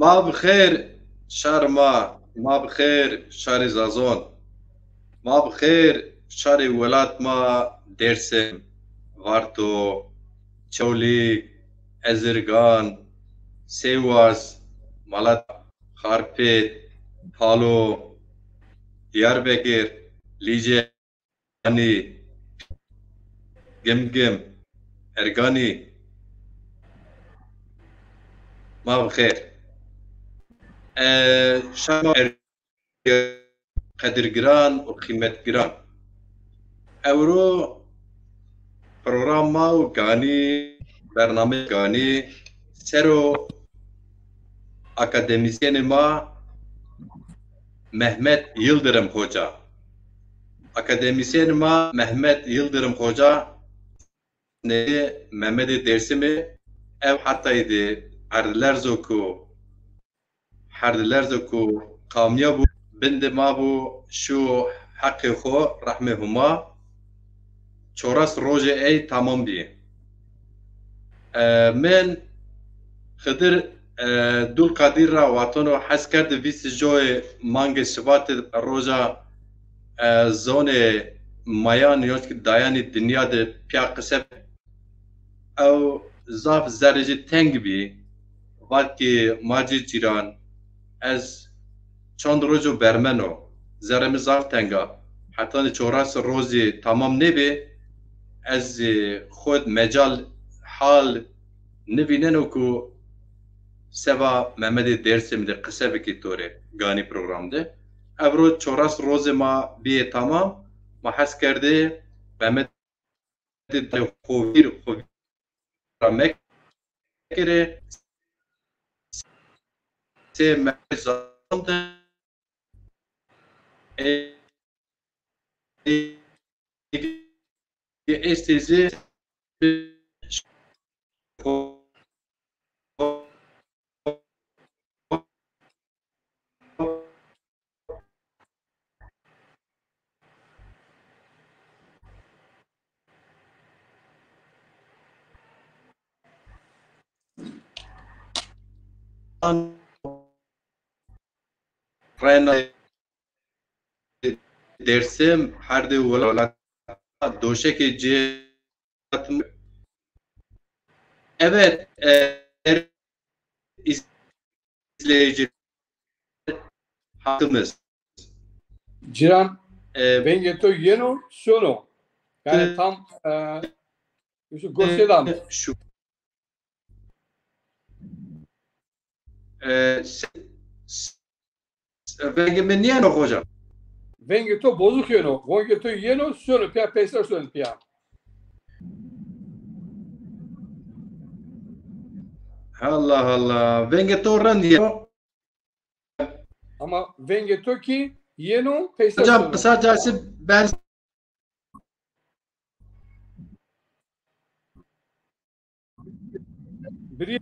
ما بخیر شهر ما بخیر شهر زازان ما بخیر شهر ولات ما درسم وارتو چولی ازرگان سیواز مالات خارپیت پالو دیاربکر لیجانی گمگم ارگانی ما بخیر شهر قدرگران و قیمتگران اورو program ما و گانی برنامه گانی سرو akademisyen ما Mehmet Yıldırım Hoca. Akademisyen ma Mehmet Yıldırım Hoca ne Mehmet dersimi ev hattaydı hardiler zoku kamya bu binde ma bu şu hakkı ho rahmehuma çoras roje ey tamam diye. Men Xıdır dul Kadir ra watano hes kerde vîs joy mange şivat roja zone mayan yok dayanı dünya de piya kısep ev zaf zerreci teng bi vakti maci ciran ez çand rojo bermeno zerremi zaf tenga hatta çoras rozi tamam nebi ez xod mecal hal nivîneno ku Seva Mehmet'e dersimde kısa bir kitore gani programda. Evro çoras roze ma biye tamam ma has kerde Mehmet'e de hovir ramek kere se Mehmet zamanda estezi Rena dersim her de valla doşek cihatım evet izleyici hakkımız. Cihan Bengeto Yeno Sono. Yani tam şu Gosya'dan. Şu Bengemin niye no hocam? Bengeto bozuk yeno. Bengeto Yeno Sono. Pia pesar Sono pia. Allah Allah. Bengeto ran diye. Ama Bengeto ki Yeno pesar Hocam Sono. kısacası ben Biri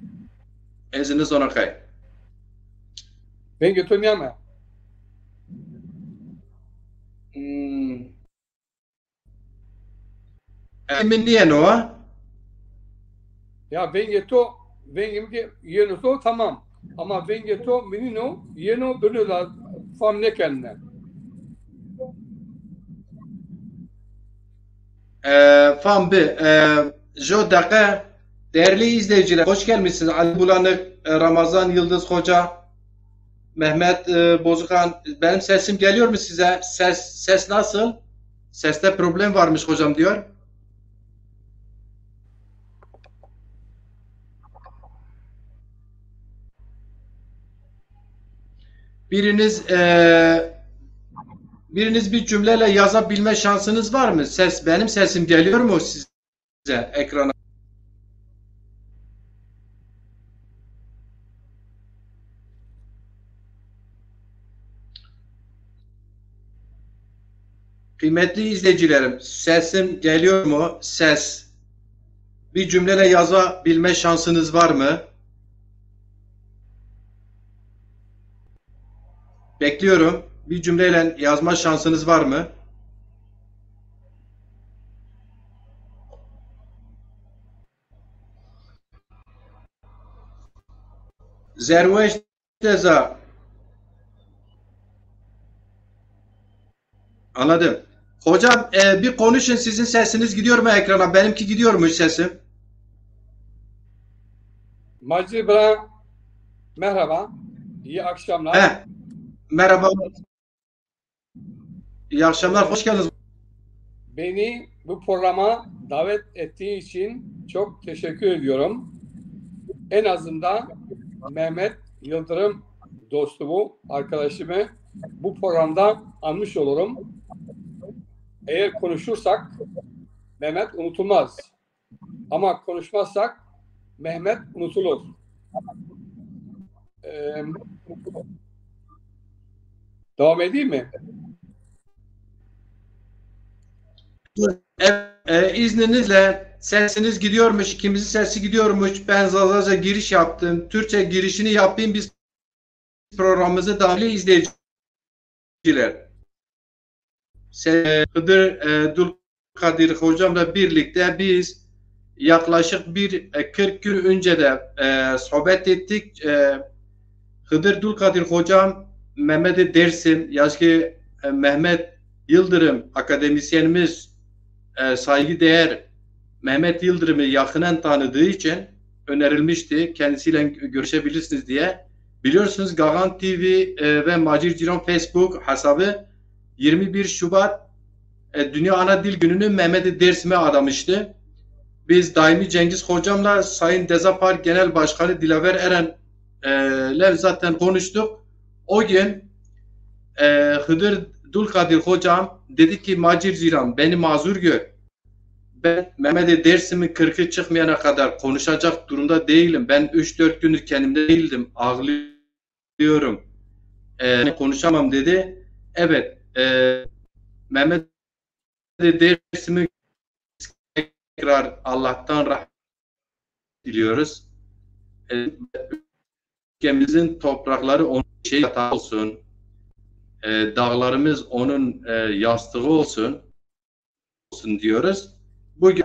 ezini sonra kay. Bengeto niyama. Emin niye no ha? Ya Bengeto Yeno so tamam. Ama Bengeto Minino Yeno böyle da fam ne kendine. Fan bi. Jo dakika değerli izleyiciler hoş gelmişsiniz. Ali Bulanık, Ramazan Yıldız Hoca, Mehmet Bozukan. Benim sesim geliyor mu size? Ses nasıl? Seste problem varmış hocam diyor. Biriniz bir cümleyle yazabilme şansınız var mı? Benim sesim geliyor mu size ekrana? Kıymetli izleyicilerim, sesim geliyor mu? Ses. Bir cümleyle yazabilme şansınız var mı? Bekliyorum. Bir cümleyle yazma şansınız var mı? Zerveş Ceza. Anladım. Hocam bir konuşun, sizin sesiniz gidiyor mu ekrana? Benimki gidiyormuş sesim. Macir bana merhaba, iyi akşamlar. He, merhaba, iyi akşamlar, hoş geldiniz. Beni bu programa davet ettiği için çok teşekkür ediyorum. En azından Mehmet Yıldırım dostumu, arkadaşımı bu programda anmış olurum. Eğer konuşursak Mehmet unutulmaz. Ama konuşmazsak Mehmet unutulur. Devam edeyim mi? Evet, izninizle sesiniz gidiyormuş, ikimizin sesi gidiyormuş. Ben zazaca giriş yaptım. Türkçe girişini yapayım, biz programımızı değerli izleyiciler. Hıdır Dulkadir hocamla birlikte biz yaklaşık 40 gün önce de sohbet ettik. Hıdır Dulkadir hocam Mehmet Dersim, yaşlı Mehmet Yıldırım akademisyenimiz, saygıdeğer Mehmet Yıldırım'ı yakından tanıdığı için önerilmişti. Kendisiyle görüşebilirsiniz diye. Biliyorsunuz Gagan TV ve Macir Ciran Facebook hesabı 21 Şubat Dünya Ana Dil Günü'nü Mehmet Dersim'e adamıştı. Biz daimi Cengiz hocamla Sayın Dezapar Genel Başkanı Dilaver Eren'le zaten konuştuk. O gün Hıdır Dulkadir hocam dedi ki Macir Ciran beni mazur gör. Ben Mehmet Dersim'in 40'ı çıkmayana kadar konuşacak durumda değilim. Ben 3-4 gündür kendimde değildim. Ağlıyorum. Konuşamam dedi. Evet. Mehmet Dersim'i tekrar Allah'tan rahmet diliyoruz. Ülkemizin toprakları onun yatağı olsun. Dağlarımız onun yastığı olsun diyoruz. Bugün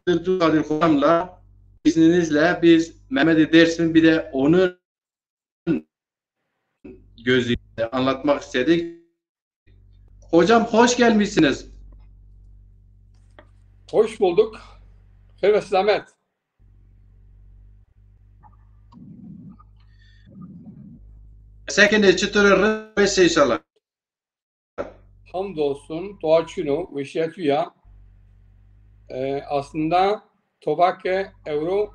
Kadir Hocam'la izninizle biz Mehmet Dersim'i bir de onun gözüyle anlatmak istedik. Hocam hoş gelmişsiniz. Hoş bulduk. Hayır ve selamet. Sekende çıtırır ve inşallah. Hamdolsun doğaçunu ve şiyatüya aslında Tobake Euro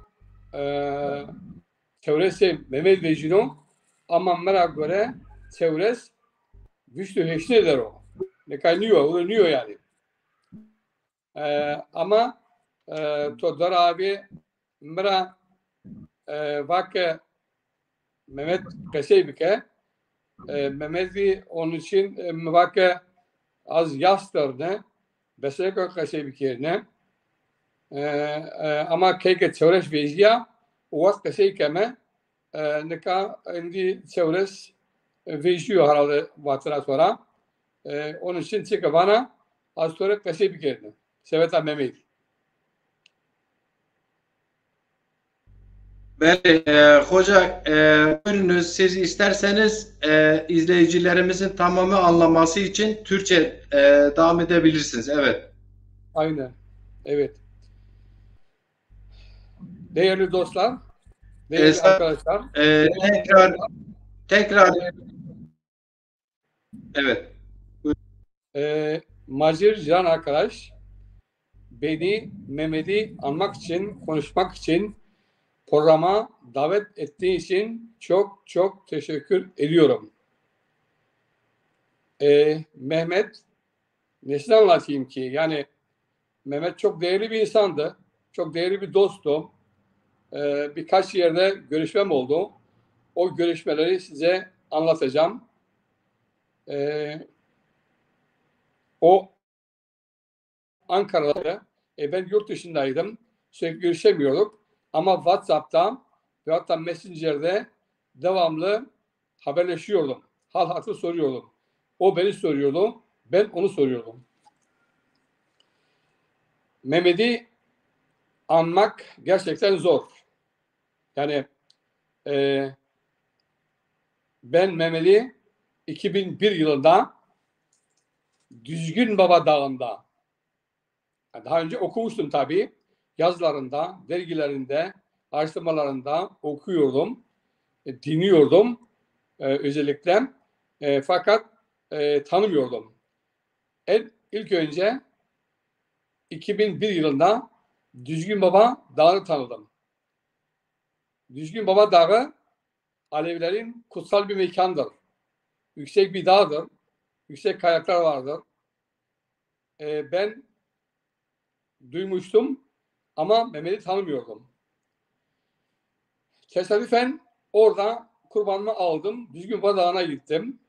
çevresi Mehmet Vecino ama merak göre çevres güçlü heşne eder o. Ne kaynıyor, öğreniyor yani. Ama Todar abi mera vake Mehmet Kaseybike Mehmet'i onun için vake az yastırdı. Beseke Kaseybike'ne ama keke çevres veciya uvas Kaseykeme neka indi çevres veciyo herhalde vatıra sonra onun için çıkı bana az sonra Kaseybike'ne Seveta Mehmet. Bəli, hoca buyurunuz, siz isterseniz izleyicilerimizin tamamı anlaması için Türkçe devam edebilirsiniz. Evet. Aynen. Evet. Değerli dostlar, değerli arkadaşlar. Tekrar evet. Macir Can arkadaş beni Mehmet'i anmak için, konuşmak için programa davet ettiği için çok çok teşekkür ediyorum. Mehmet nesini anlatayım ki? Yani Mehmet çok değerli bir insandı. Çok değerli bir dostum. Birkaç yerde görüşmem oldu. O görüşmeleri size anlatacağım. O Ankara'da ben yurt dışındaydım. Sürekli görüşemiyorduk. Ama WhatsApp'ta ve hatta Messenger'de devamlı haberleşiyordum. Hal hatır soruyordum. O beni soruyordu. Ben onu soruyordum. Mehmet'i anmak gerçekten zor. Yani ben Mehmet'i 2001 yılında Düzgün Baba Dağı'nda, daha önce okumuştum tabii, yazılarında, dergilerinde, araştırmalarında okuyordum, dinliyordum özellikle. Fakat tanımıyordum. İlk önce 2001 yılında Düzgün Baba Dağı'nı tanıdım. Düzgün Baba Dağı Alevilerin kutsal bir mekandır. Yüksek bir dağdır. Yüksek kayaklar vardır. Ben duymuştum ama Mehmet'i tanımıyordum. Tesadüfen orada kurbanımı aldım. Düzgün Baba Dağı'na gittim.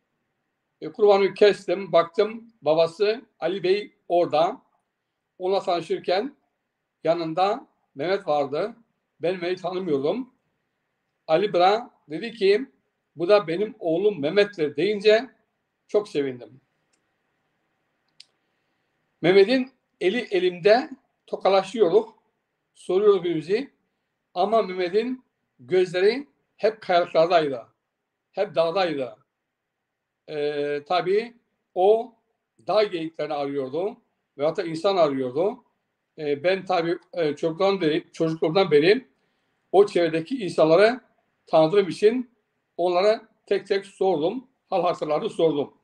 Kurbanımı kestim. Baktım babası Ali Bey orada. Onunla tanışırken yanında Mehmet vardı. Ben Mehmet'i tanımıyordum. Ali bana dedi ki bu da benim oğlum Mehmet'tir deyince çok sevindim. Mehmet'in eli elimde tokalaşıyorduk. Soruyorduk birbirimizi. Ama Mehmet'in gözleri hep kayalıklardaydı. Hep dağdaydı. Tabii o dağ geyiklerini arıyordu. Veyahut da insan arıyordu. Ben tabii çocukluğumdan beri o çevredeki insanları tanıdığım için onlara tek tek sordum. Hal hatırlarını sordum.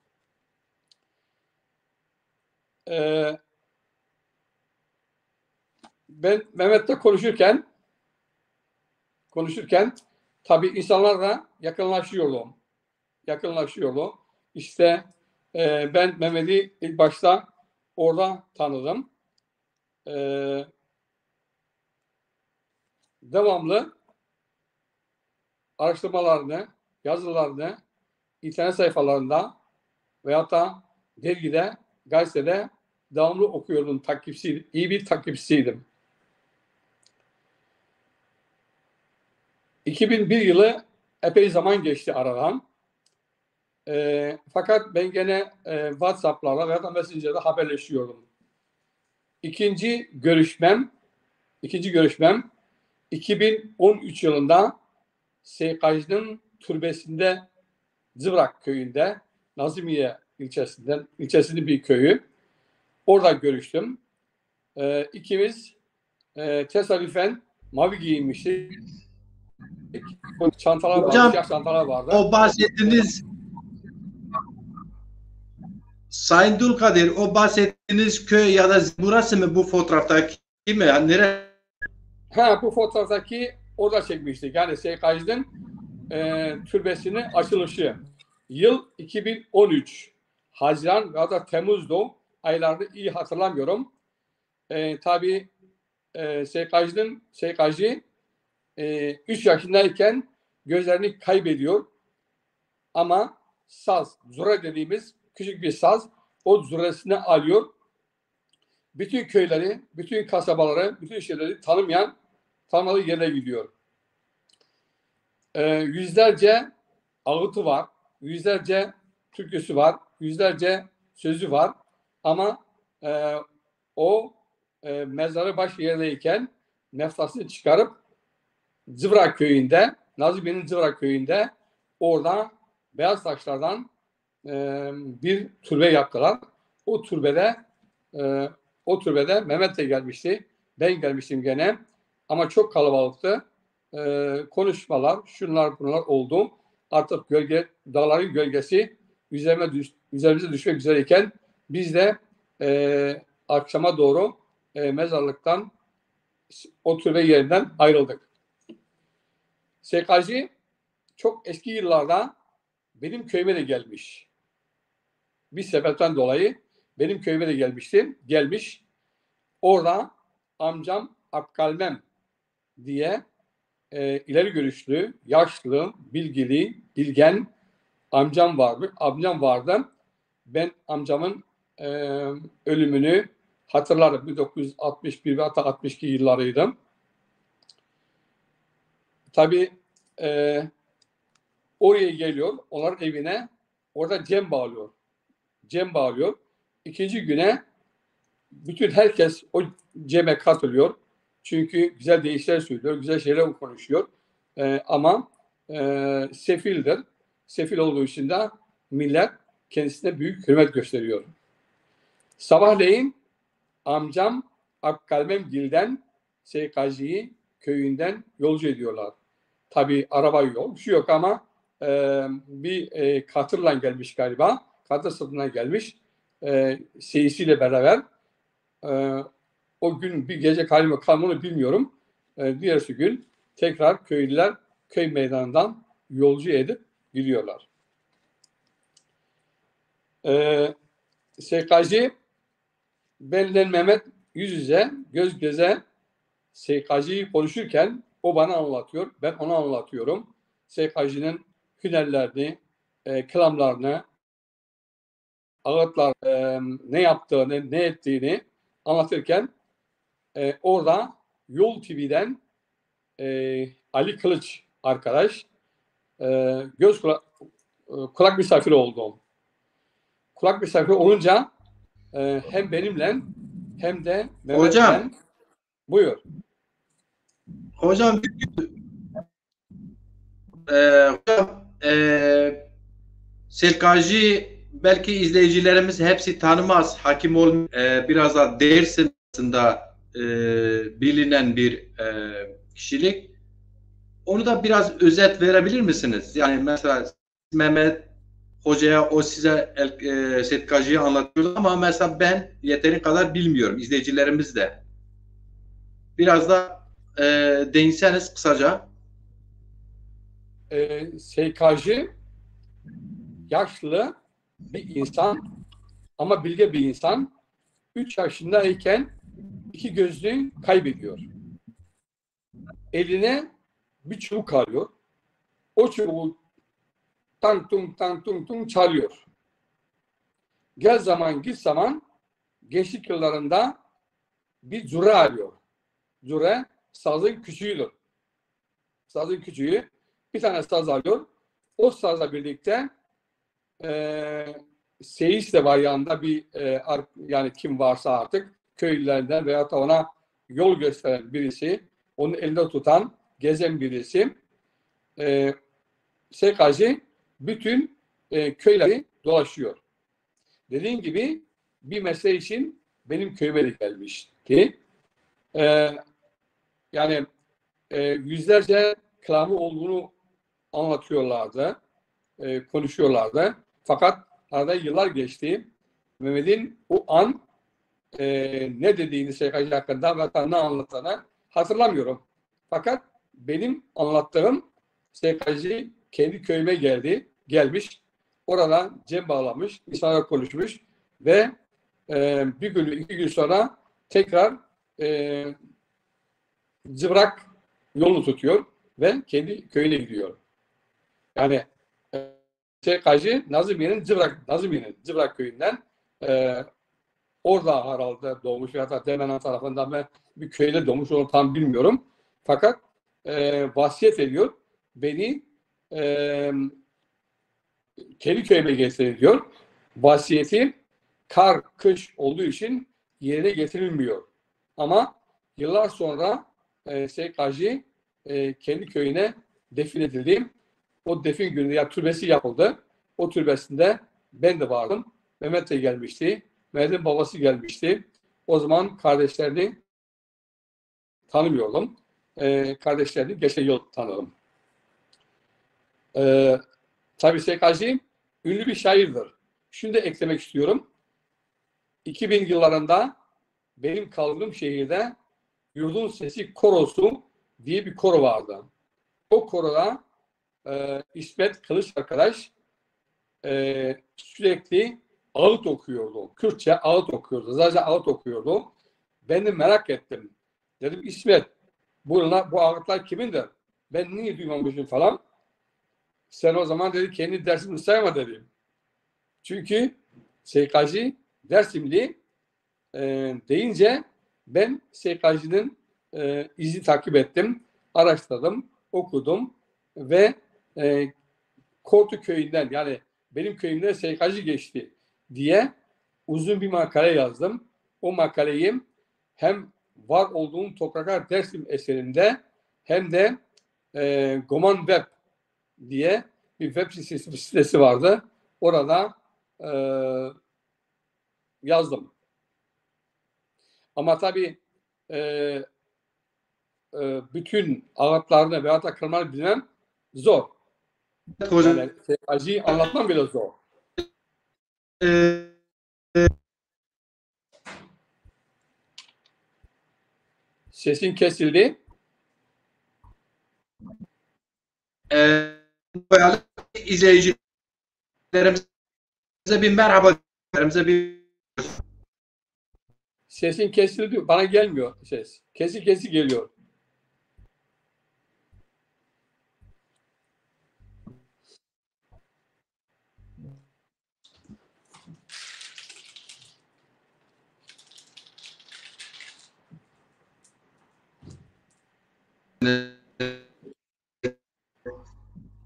Ben Mehmet'le konuşurken tabii insanlarla yakınlaşıyordu. İşte ben Mehmet'i ilk başta orada tanıdım. Devamlı araştırmalarını, yazılarını internet sayfalarında veyahut da dergide, gazetede devamlı okuyordum. İyi bir takipçisiydim. 2001 yılı epey zaman geçti aradan. Fakat ben gene WhatsApp'larla veya da Messenger'da haberleşiyordum. İkinci görüşmem 2013 yılında Seykacı'nın türbesinde Zıvrak köyünde, Nazimiye ilçesinin bir köyü. Orada görüştüm. İkimiz tesadüfen mavi giyinmiştik. Çantalar vardı, Hocam, siyah çantalar vardı. o bahsettiğiniz Sayın Dulkadir, o bahsettiğiniz köy ya da burası mı bu fotoğraftaki mi? Yani nereye? Bu fotoğraftaki orada çekmiştik. Yani Seykacı'nın türbesinin açılışı. Yıl 2013. Haziran ya da Temmuz'du. Aylarını iyi hatırlamıyorum. Tabii Seykacı 3 yaşındayken gözlerini kaybediyor. Ama saz, zurre dediğimiz küçük bir saz, o zurresini alıyor. Bütün köyleri, bütün kasabaları, bütün şeyleri tanımadığı yerine gidiyor. Yüzlerce ağıtı var, yüzlerce türküsü var, yüzlerce sözü var. Ama o mezarı baş yerdeyken nefsasını çıkarıp Zıvrak köyünde, Nazmiye'nin Zıvrak köyünde orada beyaz taşlardan bir türbe yaptılar. O türbede Mehmet de gelmişti. Ben gelmiştim gene. Ama çok kalabalıktı. Konuşmalar, şunlar bunlar oldu. Artık dağların gölgesi üzerimize düşmek üzereyken biz de akşama doğru mezarlıktan o türbe yerinden ayrıldık. Seykacı çok eski yıllarda benim köyüme de gelmiş. Bir sebepten dolayı benim köyüme de gelmiş. Orada amcam Abkalmem diye ileri görüşlü, yaşlı, bilgili, bilgen amcam vardı. Ben amcamın ölümünü hatırlarım. 1961 ve hatta 62 yıllarıydı. Tabii oraya geliyor, onların evine, orada cem bağlıyor. İkinci güne bütün herkes o ceme katılıyor. Çünkü güzel deyişler söylüyor, güzel şeyler konuşuyor. Ama sefildir. Sefil olduğu için de millet kendisine büyük hürmet gösteriyor. Sabahleyin amcam Akkalmemgil'den Seykaci'yi köyünden yolcu ediyorlar. Tabii araba yok, bir şey yok ama bir katırla gelmiş galiba. Katır sırtına gelmiş. Seyisiyle beraber o gün bir gece kalmını bilmiyorum. Diğersi gün tekrar köylüler köy meydanından yolcu edip gidiyorlar. Seykaci benle Mehmet yüz yüze, göz göze Seykaci'yi konuşurken o bana anlatıyor, ben ona anlatıyorum. Seykaci'nin hünerlerini, kılamlarını, ağıtlar ne yaptığını, ne ettiğini anlatırken orada Yol TV'den Ali Kılıç arkadaş göz kulak misafiri oldum. Kulak misafiri olunca hem benimle hem de Mehmet'le Hocam. Buyur. Hocam Selkaji belki izleyicilerimiz hepsi tanımaz. Hakim ol biraz da Dersim aslında bilinen bir kişilik. Onu da biraz özet verebilir misiniz? Yani mesela Mehmet Hoca'ya o size Selkaji'yi anlatıyor ama mesela ben yeteri kadar bilmiyorum. İzleyicilerimiz de. Biraz da değinseniz kısaca. Seykaji yaşlı bir insan ama bilge bir insan. 3 yaşındayken 2 gözlüğünü kaybediyor. Eline bir çubuk alıyor. O çubuğu tang tung tung çalıyor. Gel zaman git zaman gençlik yıllarında bir zure alıyor. Zure sazın küçüğüdür. Sazın küçüğü bir tane saz alıyor. O sazla birlikte seyis de var yanında bir yani kim varsa artık köylülerden veya da ona yol gösteren birisi, onun elinde tutan, gezen birisi. Seykaci bütün köyleri dolaşıyor. Dediğim gibi bir mesele için benim köyüme de gelmişti. Yani yüzlerce kelamı olduğunu anlatıyorlardı, konuşuyorlardı. Fakat arada yıllar geçti. Mehmet'in o an ne dediğini Seykaci hakkında ve ne anlattığını hatırlamıyorum. Fakat benim anlattığım Seykaci kendi köyüme gelmiş. Orada cem bağlamış, insanlarla konuşmuş ve bir gün, 2 gün sonra tekrar Cıvrak yolunu tutuyor ve kendi köyüne gidiyor. Yani Seykaci Nazımiye'nin Cıvrak köyünden orada herhalde doğmuş ya da Demenan tarafından ben bir köyde doğmuş, onu tam bilmiyorum. Fakat vasiyet ediyor. Beni kendi köyüme getirin diyor. Vasiyeti kar, kış olduğu için yerine getirilmiyor. Ama yıllar sonra Seykaci kendi köyüne defin edildi. O defin günü ya türbesi yapıldı. O türbesinde ben de vardım. Mehmet de gelmişti. Mehmet'in babası gelmişti. O zaman kardeşlerini tanımıyordum. Kardeşlerini geçen yıl tanıdım. Tabii Seykaci ünlü bir şairdir. Şunu da eklemek istiyorum. 2000 yıllarında benim kaldığım şehirde Yurdun Sesi Korosu diye bir koro vardı. O koroda İsmet Kılıç arkadaş sürekli ağıt okuyordu. Kürtçe ağıt okuyordu. Zaten ağıt okuyordu. Ben de merak ettim. Dedim İsmet bu ağıtlar kimindir? Ben niye duymamışım falan. Sen o zaman dedi kendi dersini sayma dedi. Çünkü Seykaci Dersimli deyince ben Seykaci'nin izi takip ettim. Araştırdım, okudum ve Kortu köyünden yani benim köyümde Seykaci geçti diye uzun bir makale yazdım. O makaleyi hem var olduğum Topraklar Dersim eserinde hem de Goman Web diye bir web sitesi vardı. Orada yazdım. Ama tabii bütün ağıtlarını veyahut da kırmaları bilmem zor. Hocam, Yani acıyı anlatmam bile zor. Sesin kesildi. İzleyicilerimize bir merhaba. Bir... Sesin kesildi. Bana gelmiyor ses. Kesi geliyor.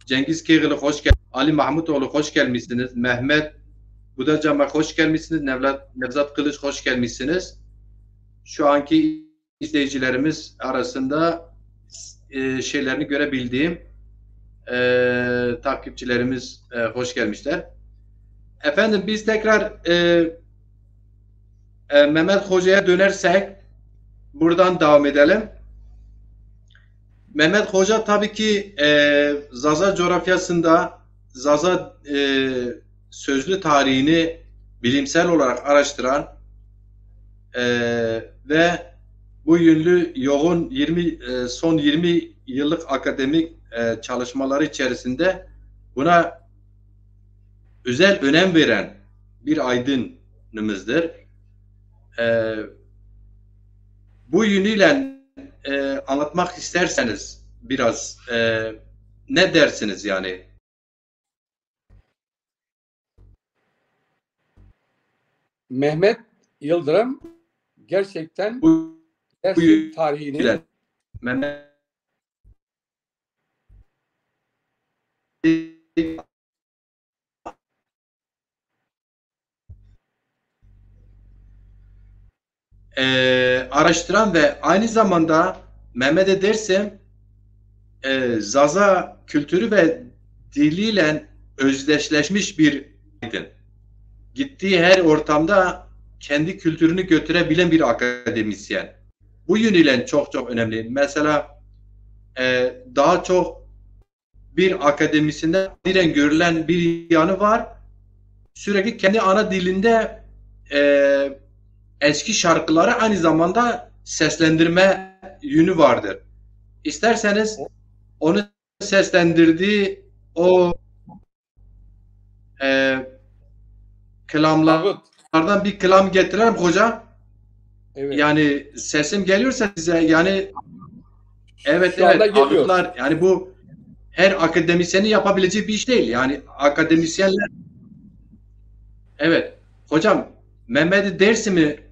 Cengiz Kıyılı hoş geldiniz. Ali Mahmutoğlu hoş gelmişsiniz. Mehmet Budacama hoş gelmişsiniz. Nevzat Kılıç hoş gelmişsiniz. Şu anki izleyicilerimiz arasında şeylerini görebildiğim takipçilerimiz hoş gelmişler. Efendim biz tekrar Mehmet Hoca'ya dönersek buradan devam edelim. Mehmet Hoca tabii ki Zaza coğrafyasında Zaza sözlü tarihini bilimsel olarak araştıran ve bu yönlü yoğun son 20 yıllık akademik çalışmaları içerisinde buna özel önem veren bir aydınımızdır. Bu yönüyle anlatmak isterseniz biraz ne dersiniz yani? Mehmet Yıldırım gerçekten Bu tarihini Mehmet araştıran ve aynı zamanda Mehmet'e dersem Zaza kültürü ve diliyle özdeşleşmiş bir aydın. Gittiği her ortamda kendi kültürünü götürebilen bir akademisyen. Bu yönüyle çok çok önemli. Mesela daha çok bir akademisyende diren görülen bir yanı var. Sürekli kendi ana dilinde eski şarkıları aynı zamanda seslendirme yönü vardır. İsterseniz onu seslendirdiği o kelamlardan bir kelam getirelim hoca. Evet. Yani sesim geliyorsa size yani evet Şu anda geliyor. ağıtlar yani bu her akademisyenin yapabileceği bir iş değil. Yani akademisyenler evet hocam Mehmet Dersim'i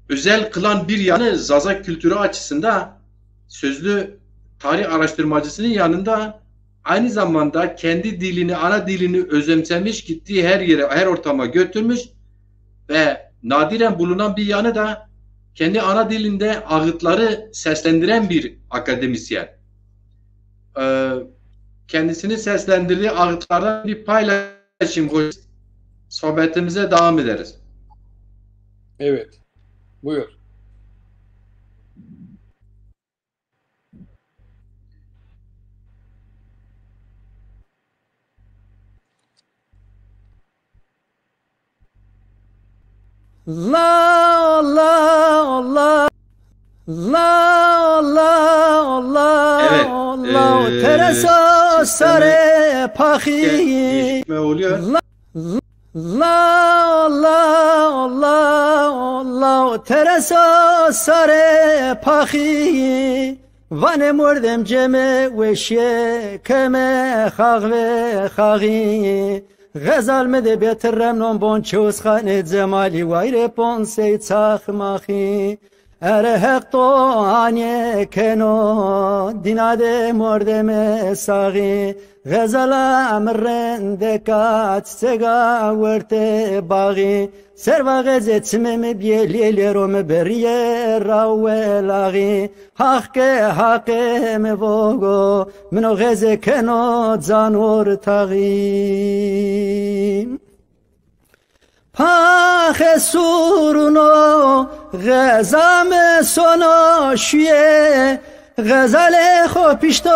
özel kılan bir yanı Zaza kültürü açısından sözlü tarih araştırmacısının yanında aynı zamanda kendi dilini, ana dilini özümsemiş, gittiği her yere, her ortama götürmüş ve nadiren bulunan bir yanı da kendi ana dilinde ağıtları seslendiren bir akademisyen. Kendisini seslendirdiği ağıtlardan bir paylaşım sohbetimize devam ederiz. Evet. Buyur. La la la la la la Evet, la teresa sare pahi Gelişme oluyor. la la la la teresa sare pahi vane murdem ceme weşye keme khagve khagi غزال مده بهترم نون بون چوز خانه زمالی وایره پون سی چاخ ماخی اره حق تو آنیه کنو دیناده مرده مساقی غزالا مرنده کات سگا ورته باغی سروا غزه تمم بیلی روم بریه راولاغی حق مبوگو منو غزه کنو زانور تاغی پاخ سورونو غزام سونو شیه غزل خو پیشتو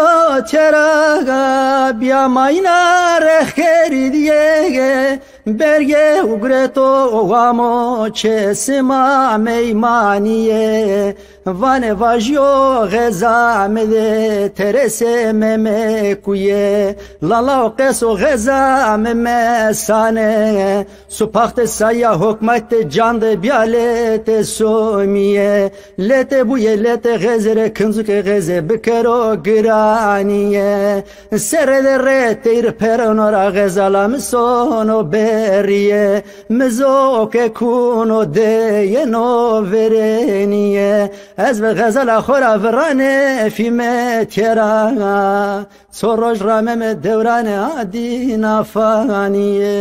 تراغا بیا ماینا رخری دیگه برگه اگرتو وامو چه سما میمانیه وان واجیو غزا مده ترسه ممکویه لالا و قصو غزا ممسانه سپاخت سایا حکمت جاند بیالت سومیه لت بویه لت غزر کنزو که غزه بکرو گرانیه سر در تیر پرنورا غزالا مسونو بریه مزو که کونو دیه نو ورینیه از به غزل خورا ورانه فیمه تیرا سروش رامم دوران عادی نفانیه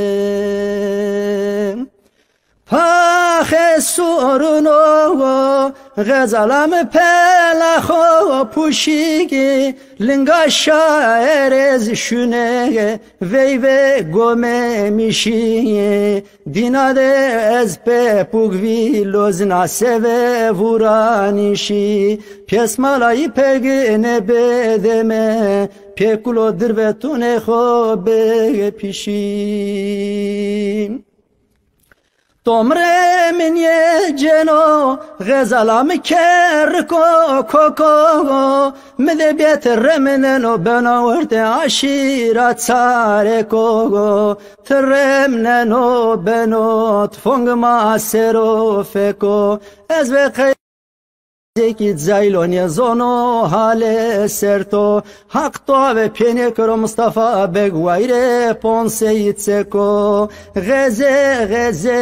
پاخ سورونو غزلم پلخو پوشیگی لنگا شاعر از شونه وی گومه میشی دیناده از پپوگوی لوزنا سوه ورانیشی پیس مالایی پگنه بدمه پیکولو دروتونه خوبه پیشی تمره من یه جنو غزلام کر کو مده بیت رمنو بناورد عشیرت سار کو ترمنو بنو تفنگ ما سرو فکو از بقی زکی زایلونی زونو حال سرتو حق تو و پینه کرو مصطفی بگویره پونسه سکو غزه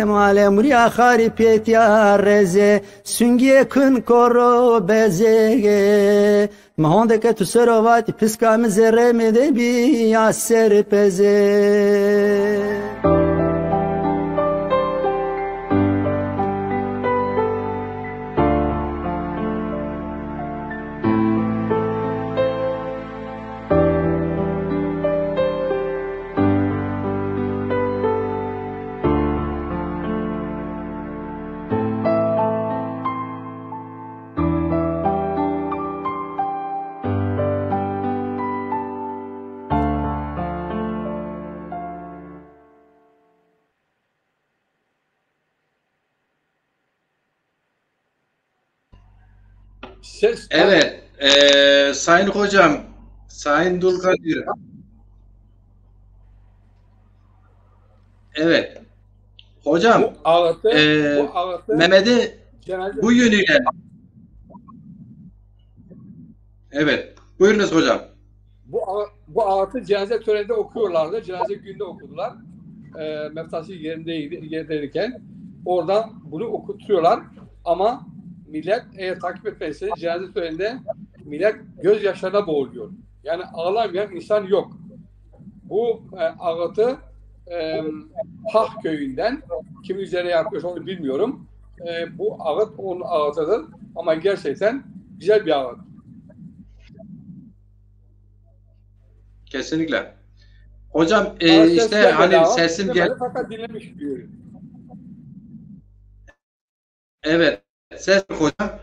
مال مریا خاری پیتیا رزه سنگی کن کرو بزه مهانده که تو سرواتی پسکام زره میده بی سر پزه Ses Evet, Sayın Hocam, Sayın Dulkadir. Evet, hocam, bu ağıtı Mehmet'i cenaze, bu yönüyle, evet, buyurunuz hocam. bu ağıtı cenaze töreninde okuyorlardı. Cenaze günde okudular. Meftası yerindeyken oradan bunu okutuyorlar. Ama millet eğer takip etmezse cenaze töreninde millet gözyaşlarına boğuluyor. Yani ağlamayan insan yok. Bu ağıtı Hah köyünden kim üzerine yapmış onu bilmiyorum. Bu ağıt onun ağıtıdır. Ama gerçekten güzel bir ağıt. Kesinlikle. Hocam Ses işte gelmedi hani ama sesim gel. fakat dinlemiş diyor. Evet, ses hocam.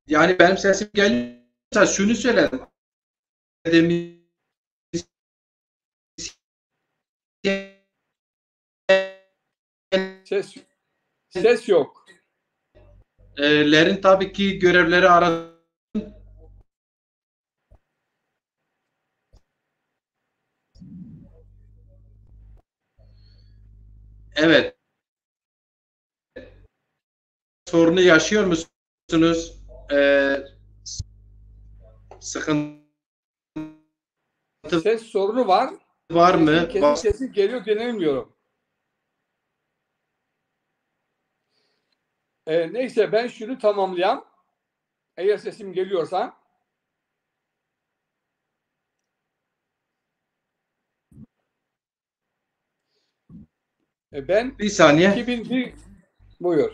Yani benim sesim geliyorsa şunu söyledim. Ses yok. Lerin tabii ki görevleri arasında evet. Sorunu yaşıyor musunuz? Sıkıntı Ses sorunu var. var mı? Kesin sesi geliyor denilmiyorum. Neyse ben şunu tamamlayayım. Eğer sesim geliyorsa Ben Bir saniye. 2001 buyur.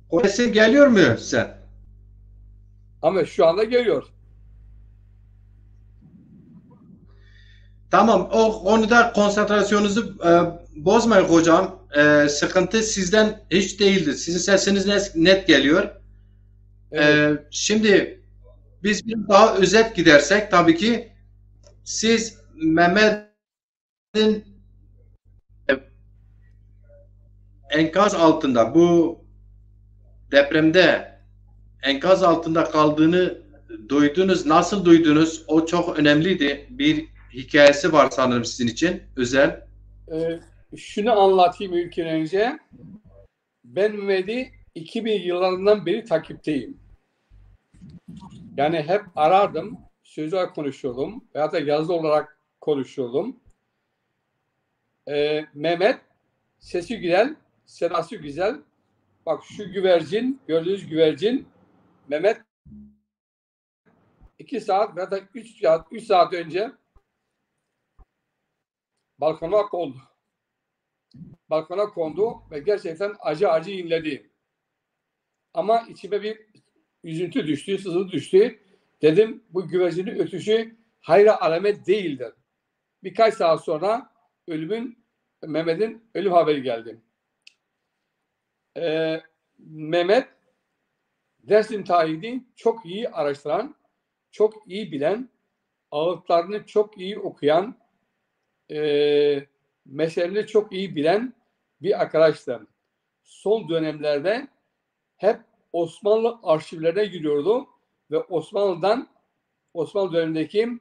O sesim geliyor mu sen? Ama şu anda geliyor. Tamam, o konuda konsantrasyonunuzu bozmayın hocam. Sıkıntı sizden hiç değildir. Sizin sesiniz net geliyor. Evet. Şimdi biz bir daha özet gidersek tabii ki siz Mehmet'in e, enkaz altında bu depremde enkaz altında kaldığını duydunuz. Nasıl duydunuz? O çok önemliydi. Bir hikayesi var sanırım sizin için özel. Şunu anlatayım ilk önce. Ben Mehmet'i 2000 yıllarından beri takipteyim. Yani hep arardım, sözlü olarak konuşuyordum veya da yazılı olarak konuşuyordum. Mehmet sesi güzel, sedası güzel. Bak şu güvercin, gördüğünüz güvercin Mehmet 2 saat veya da 3 saat önce balkona kondu. Balkona kondu ve gerçekten acı inledi. Ama içime bir üzüntü düştü, sızı düştü. Dedim bu güvercinin ötüşü hayra alamet değildir. Birkaç saat sonra Mehmet'in ölüm haberi geldi. Mehmet Dersim tarihini çok iyi araştıran, çok iyi bilen, ağıtlarını çok iyi okuyan, meselelerini çok iyi bilen bir arkadaştı. Son dönemlerde hep Osmanlı arşivlerine giriyordu ve Osmanlı dönemindeki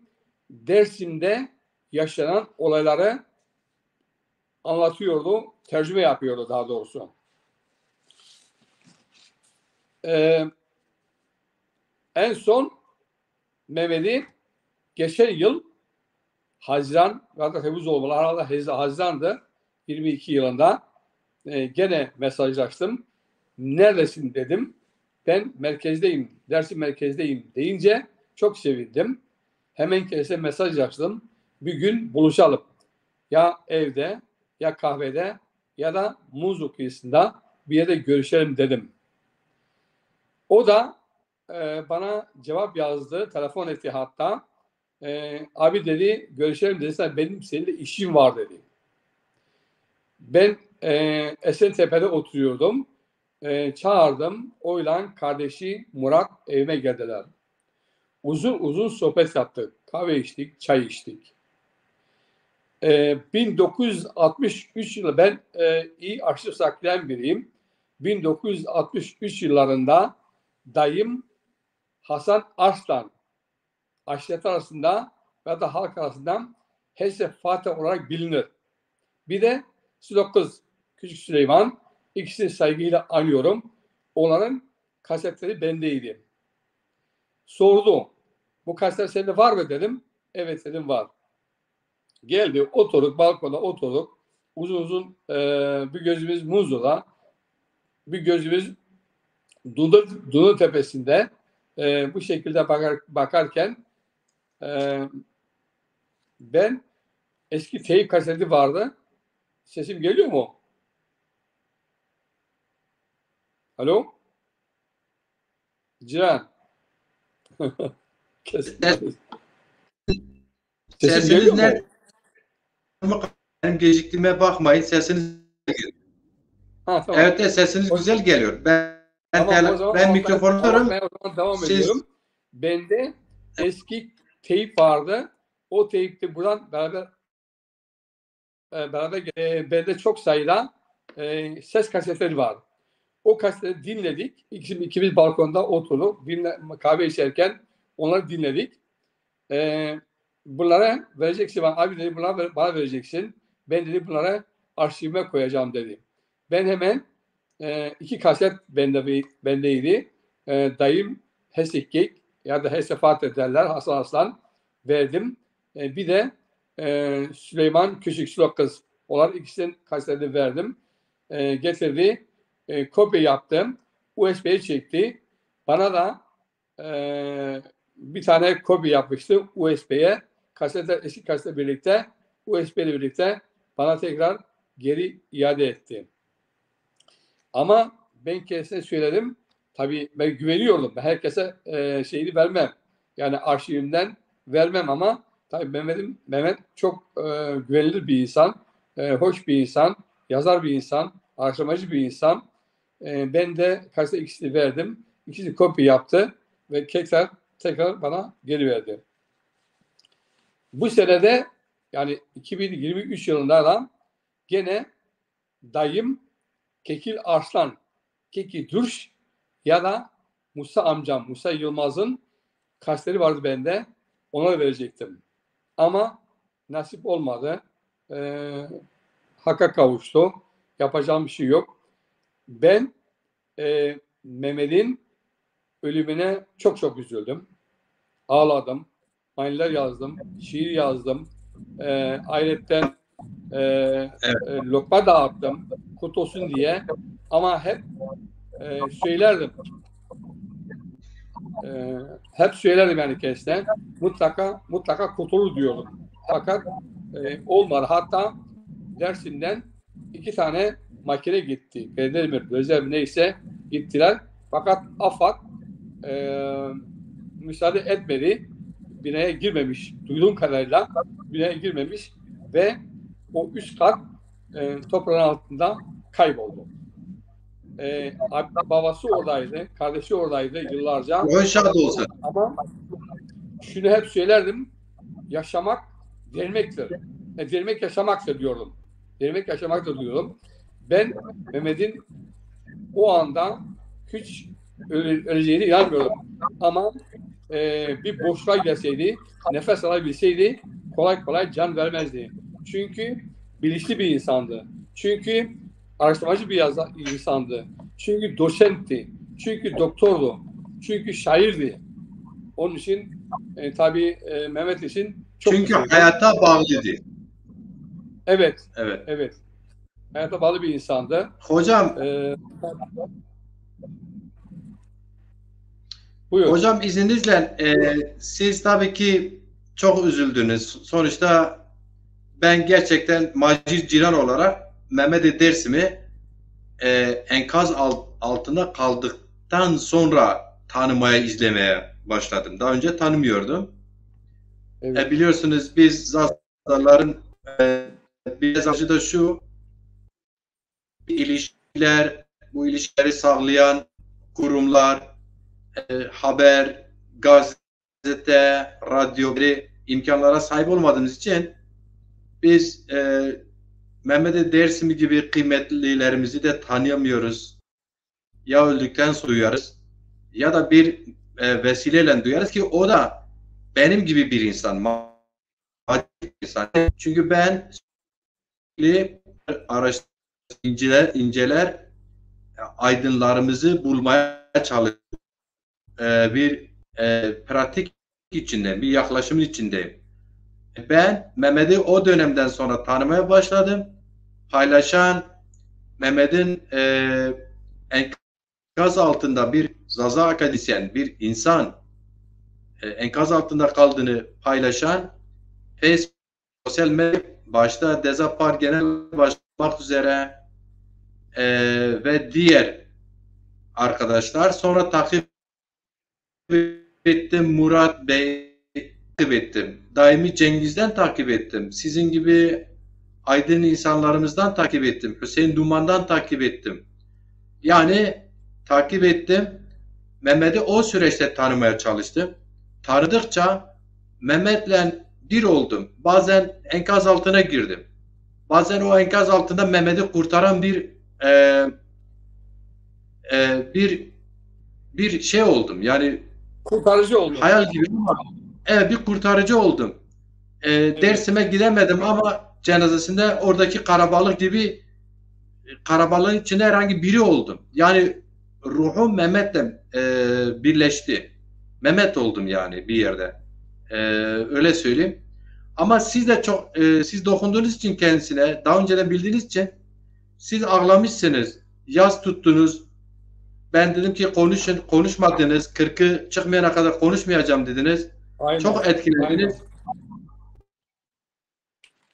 Dersim'de yaşanan olayları anlatıyordu, tercüme yapıyordu daha doğrusu. En son Mehmet'i geçen yıl Haziran ya da Temmuz olmalı, arada Haziran'dı 22 yılında gene mesajlaştım. Neredesin dedim. Ben merkezdeyim, Dersim merkezdeyim deyince çok sevindim. Hemen kendisine mesaj yazdım. Bir gün buluşalım. Ya evde, ya kahvede, ya da Muzlu kıyısında bir yerde görüşelim dedim. O da bana cevap yazdı, telefon etti hatta. Abi dedi, görüşelim dedi. Benim seninle işim var dedi. Ben Esentepe'de oturuyordum. Çağırdım. Oyla kardeşi Murat evime geldiler. Uzun sohbet yaptık. Kahve içtik, çay içtik. 1963 yılı ben iyi arşiv saklayan biriyim. 1963 yıllarında dayım Hasan Arslan aşiret arasında ve da halk arasında Hesse Fatih olarak bilinir. Bir de Sülokuz Küçük Süleyman, ikisini saygıyla anıyorum. Onların kasetleri bendeydi. Sordu. Bu kasetler sende var mı dedim. Evet dedim var. Geldi oturduk balkona oturduk. Uzun bir gözümüz Muzlu'da, bir gözümüz Dunu Tepesi'nde bu şekilde bakarken ben eski teyip kaseti vardı. Sesim geliyor mu? Alo? Cihan. Sesim Sesiniz geliyor net. mu? Benim geciktiğime bakmayın. Sesiniz Ha, tamam. evet, sesiniz güzel geliyor. Ben mikrofonu ben o zaman devam siz ediyorum. Bende eski teyip vardı. O teyipte buradan beraber bende çok sayıda ses kasetleri var. O kasetleri dinledik. İkimiz balkonda oturduk. Kahve içerken onları dinledik. Bunlara vereceksin. Abi dedi bunları bana vereceksin. Ben dedi bunlara arşivime koyacağım dedi. Ben hemen 2 kaset bendeydi. Dayım Hesekik ya da Hesse Fatih derler Hasan Aslan. verdim. Bir de Süleyman Küçük Sülok Kız. Onlar ikisinin kasetlerini verdim. Getirdi. Kopya yaptım. USB'ye çekti. Bana da bir tane kopya yapmıştı USB'ye. Eski kasetle birlikte, USB ile birlikte bana tekrar geri iade etti. Ama ben kendisine söyledim. Tabii ben güveniyordum. Ben herkese şeyini vermem. Yani arşivimden vermem ama tabii Mehmet çok güvenilir bir insan. Hoş bir insan. Yazar bir insan. Araştırmacı bir insan. Ben de kaçta ikisini verdim. İkisi kopya yaptı ve tekrar bana geri verdi. Bu senede yani 2023 yılında da gene dayım Kekil Arslan, Keki Durş ya da Musa amcam, Musa Yılmaz'ın kasetleri vardı bende. Ona verecektim. Ama nasip olmadı. Hakka kavuştu. Yapacağım bir şey yok. Ben Mehmet'in ölümüne çok üzüldüm. Ağladım. Maniler yazdım. Şiir yazdım. Ayrıca lokma dağıttım. Kurtulsun diye. Ama hep söylerdim. Hep söylerdim yani kendisine. Mutlaka kurtulur diyordum. Fakat olmadı. Hatta Dersim'den 2 tane makine gitti. Belediyemir, Özel neyse gittiler. Fakat AFAD müsaade etmedi. Binaya girmemiş. Duyduğum kadarıyla binaya girmemiş ve o üst kat toprağın altında kayboldu. Babası oradaydı, kardeşi oradaydı yıllarca. Şad olsun. Ama şunu hep söylerdim. Yaşamak delmektir. Delmek yaşamaktır diyordum. Delmek yaşamaktır diyordum. Ben Mehmet'in o anda hiç öleceğine inanmıyorum. Ama bir boşluğa gelseydi, nefes alabilseydi kolay can vermezdi. Çünkü bilinçli bir insandı. Çünkü araştırmacı bir insandı. Çünkü doçentti. Çünkü doktordu. Çünkü şairdi. Onun için tabii Mehmet için çok çünkü hayata bağlıydı. Evet. Evet. Evet. Hayata bağlı bir insandı. Hocam buyur. Hocam izninizle siz tabii ki çok üzüldünüz. Sonuçta ben gerçekten Macir Ciran olarak Mehmet Dersim'i enkaz altında kaldıktan sonra tanımaya, izlemeye başladım. Daha önce tanımıyordum. Evet. Biliyorsunuz biz Zazaların bir mesajı da şu: ilişkiler, bu ilişkileri sağlayan kurumlar, haber, gazete, radyo gibi imkanlara sahip olmadığımız için biz Mehmet Dersim gibi kıymetlilerimizi de tanıyamıyoruz. Ya öldükten sonra duyarız ya da bir vesileyle duyarız ki o da benim gibi bir insan. Çünkü ben inceler aydınlarımızı bulmaya çalışıyorum. Bir pratik içinde, bir yaklaşımın içindeyim. Ben Mehmet'i o dönemden sonra tanımaya başladım. Paylaşan, Mehmet'in enkaz altında bir Zaza akademisyen, bir insan enkaz altında kaldığını paylaşan, Facebook, sosyal medya başta Dezapar Genel Başkanlık üzere ve diğer arkadaşlar, sonra takip ettim, Murat Bey takip ettim. Daimi Cengiz'den takip ettim. Sizin gibi aydın insanlarımızdan takip ettim. Hüseyin Duman'dan takip ettim. Yani takip ettim. Mehmet'i o süreçte tanımaya çalıştım. Tanıdıkça Mehmet'le bir oldum. Bazen enkaz altına girdim. Bazen o enkaz altında Mehmet'i kurtaran bir şey oldum. Yani kurtarıcı oldum. Hayal gibi ama evet, bir kurtarıcı oldum. Evet. Dersime gidemedim ama cenazesinde oradaki karabalık gibi karabalığın içinde herhangi biri oldum. Yani ruhum Mehmet'le birleşti. Mehmet oldum yani bir yerde. Öyle söyleyeyim. Ama siz de çok siz dokunduğunuz için kendisine, daha önceden bildiğiniz için siz ağlamışsınız. Yaz tuttunuz. Ben dedim ki konuşun, konuşmadınız. 40'ı çıkmayana kadar konuşmayacağım dediniz. Aynen. Çok etkilendiniz.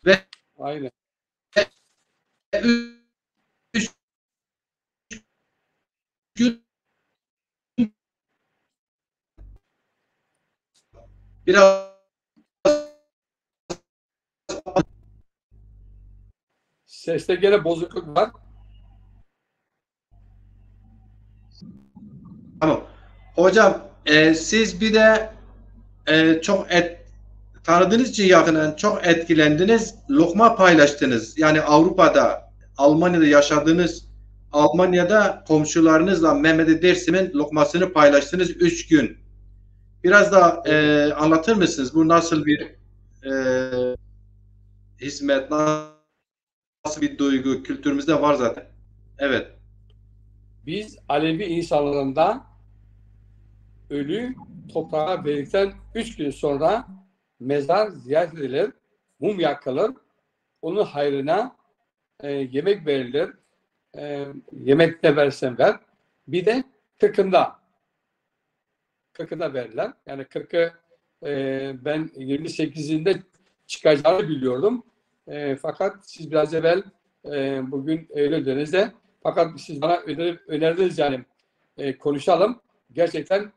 Ve Aynen. 3 gün biraz Seste gene bozukluk var. tamam. Hocam siz bir de tanıdığınız için yakından çok etkilendiniz. Lokma paylaştınız. Yani Avrupa'da, Almanya'da yaşadığınız Almanya'da komşularınızla Mehmet Dersim'in lokmasını paylaştınız 3 gün. Biraz da anlatır mısınız? Bu nasıl bir hizmet, nasıl bir duygu? Kültürümüzde var zaten. Evet. Biz Alevi insanlarında ölü toprağa verdikten 3 gün sonra mezar ziyaret edilir, mum yakılır, onun hayrına yemek verilir, yemek ne versen ver. Bir de kırkında verirler. Yani 40'ı ben 28'inde çıkacağını biliyordum. Fakat siz biraz evvel bugün öyle dediniz fakat siz bana önerdiniz yani konuşalım. Gerçekten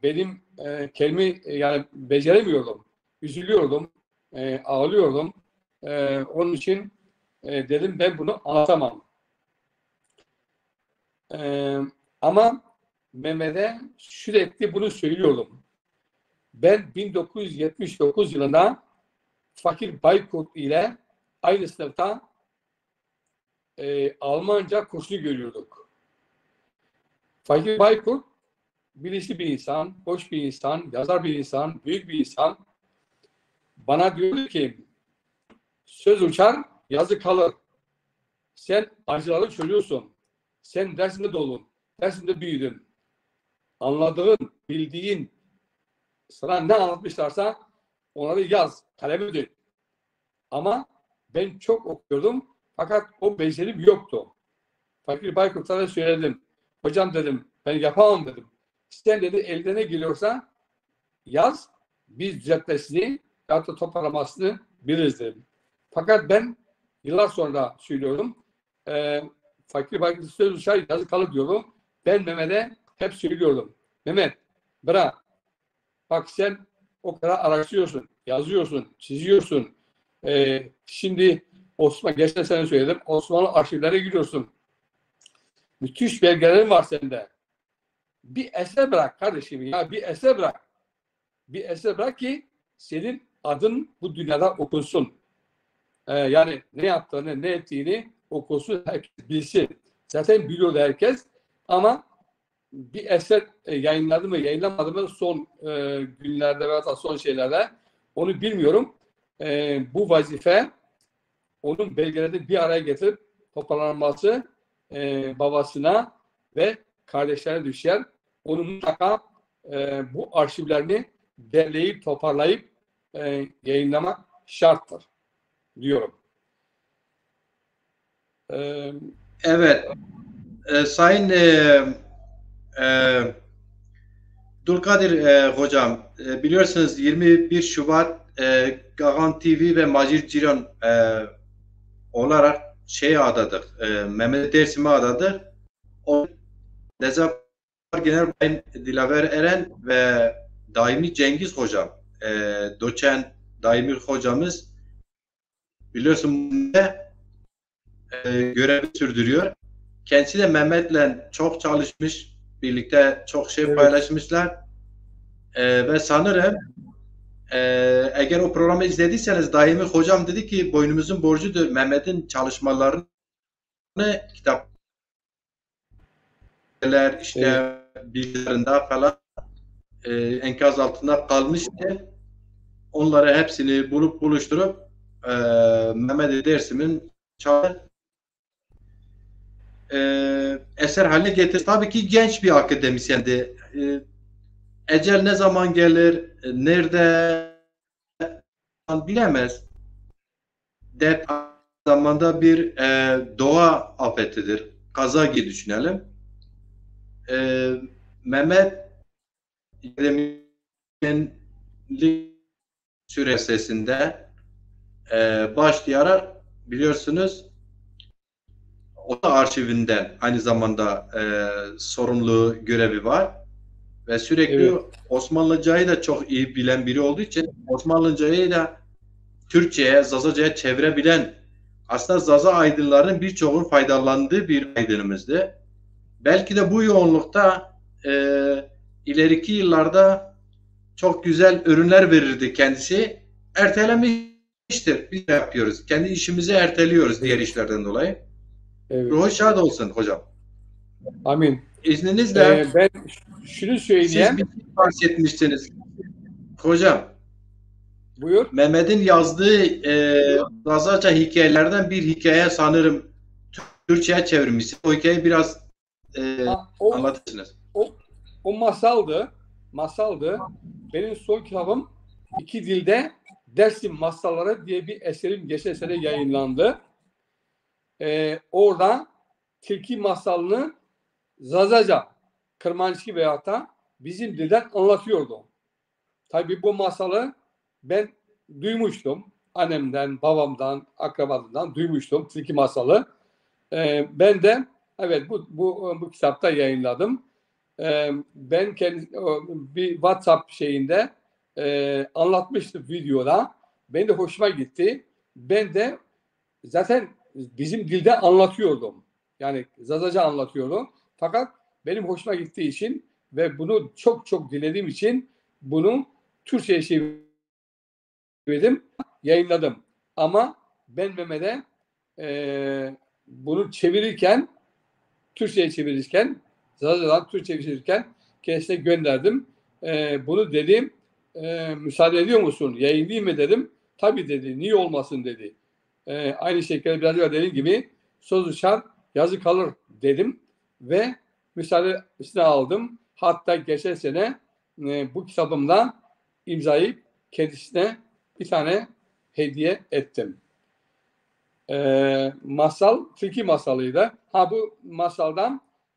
benim kelime yani beceremiyordum. Üzülüyordum. Ağlıyordum. Onun için dedim ben bunu anlatamam. Ama Mehmet'e sürekli bunu söylüyordum. Ben 1979 yılında Fakir Baykurt ile aynı sınıfta Almanca kursunu görüyorduk. Fakir Baykurt bilinçli bir insan, hoş bir insan, yazar bir insan, büyük bir insan. Bana diyordu ki söz uçar, yazı kalır. Sen acıları çözüyorsun. Sen dersinde dolun, dersinde büyüdün. Anladığın, bildiğin, sana ne anlatmışlarsa onları yaz, kaleme dök. Ama ben çok okuyordum fakat o becerim yoktu. Fakir Baykurt'a da söyledim. Hocam dedim, ben yapamam dedim. Sen dedi elde ne geliyorsa yaz, biz düzeltmesini ya da toparlamasını biliriz dedim. Fakat ben yıllar sonra söylüyorum. Fakir Baykurt söz uçar, yazı kalır diyorum. Ben Mehmet'e hep söylüyordum. Mehmet, bırak. Bak sen o kadar araştırıyorsun, yazıyorsun, çiziyorsun. Şimdi geçen sene söyledim. Osmanlı arşivlere giriyorsun. Müthiş belgelerin var sende. Bir eser bırak kardeşim ya. Bir eser bırak. Bir eser bırak ki senin adın bu dünyada okunsun. Yani ne yaptığını, ne ettiğini okunsun, herkes bilsin. Zaten biliyordu herkes. Ama bir eser yayınladı mı, yayınlamadı mı son günlerde veya son şeylerde onu bilmiyorum. Bu vazife onun belgelerini bir araya getirip toparlanması babasına ve kardeşlerine düşer. Onun mutlaka bu arşivlerini derleyip toparlayıp yayınlamak şarttır diyorum. Evet. Sayın Dulkadir hocam, biliyorsunuz 21 Şubat Gagan TV ve Macir Ciron olarak adadık. Mehmet Dersim'e adadık. O Nezakar Genel Başkan Dilaver Eren ve Daimi Cengiz hocam, doçent Daimi hocamız biliyorsun görev sürdürüyor. Kendisi de Mehmet'le çok çalışmış. Birlikte çok şey paylaşmışlar. Ve sanırım eğer o programı izlediyseniz Daimi hocam dedi ki boynumuzun borcudur Mehmet'in çalışmalarını kitaplar işte bilgilerinde falan enkaz altında kalmıştı. Onları hepsini bulup buluşturup Mehmet Dersim'in eser haline getirdi. Tabii ki genç bir akademisyendi. ecel ne zaman gelir, nerede bilemez. Deprem zamanda bir doğa afetidir. Kaza gibi düşünelim. Mehmet Demirel'in süresinde başlayarak biliyorsunuz o da arşivinden aynı zamanda sorumlu görevi var ve sürekli Evet. Osmanlıcayı da çok iyi bilen biri olduğu için Osmanlıcayı da Türkçe'ye, Zazaca'ya çevirebilen, aslında Zaza aydınlarının birçoğunun faydalandığı bir aydınımızdı. Belki de bu yoğunlukta ileriki yıllarda çok güzel ürünler verirdi kendisi. Ertelemiştir. Biz de yapıyoruz. Kendi işimizi erteliyoruz diğer işlerden dolayı. Evet. Ruhu şad olsun hocam. Amin. İzninizle Ben şunu siz söyleyeyim. bir şey bahsetmiştiniz. Hocam, Buyur. Mehmet'in yazdığı Zazaca hikayelerden bir hikaye sanırım Türkçe'ye çevirmişsiniz. O hikayeyi biraz anlatırsınız. O masaldı. Benim son kitabım 2 dilde Dersim Masalları diye bir eserim geçen sene yayınlandı. Orada tilki masalını Zazaca, Kırmançı veyahut da bizim dilden anlatıyordum. Tabii bu masalı ben duymuştum. Annemden, babamdan, akrabalarımdan duymuştum tilki masalı. Ben de evet bu kitapta yayınladım. Ben bir WhatsApp şeyinde anlatmıştım videoda. Ben de hoşuma gitti. Ben de zaten bizim dilde anlatıyordum. Yani Zazaca anlatıyordum. Fakat benim hoşuma gittiği için ve bunu çok çok dilediğim için bunu Türkçe'ye çevirdim, yayınladım. Ama ben Mehmet'e bunu Türkçe'ye çevirirken, Zazaca'dan Türkçe'ye çevirirken kendisine gönderdim. Bunu dedim, müsaade ediyor musun? Yayınlayayım mı dedim. Tabii dedi, niye olmasın dedi. Aynı şekilde biraz önce dediğim gibi söz uçar, yazı kalır dedim ve müsaadesini aldım. Hatta geçen sene bu kitabımda imzayı kendisine bir tane hediye ettim. Tilki masalıydı.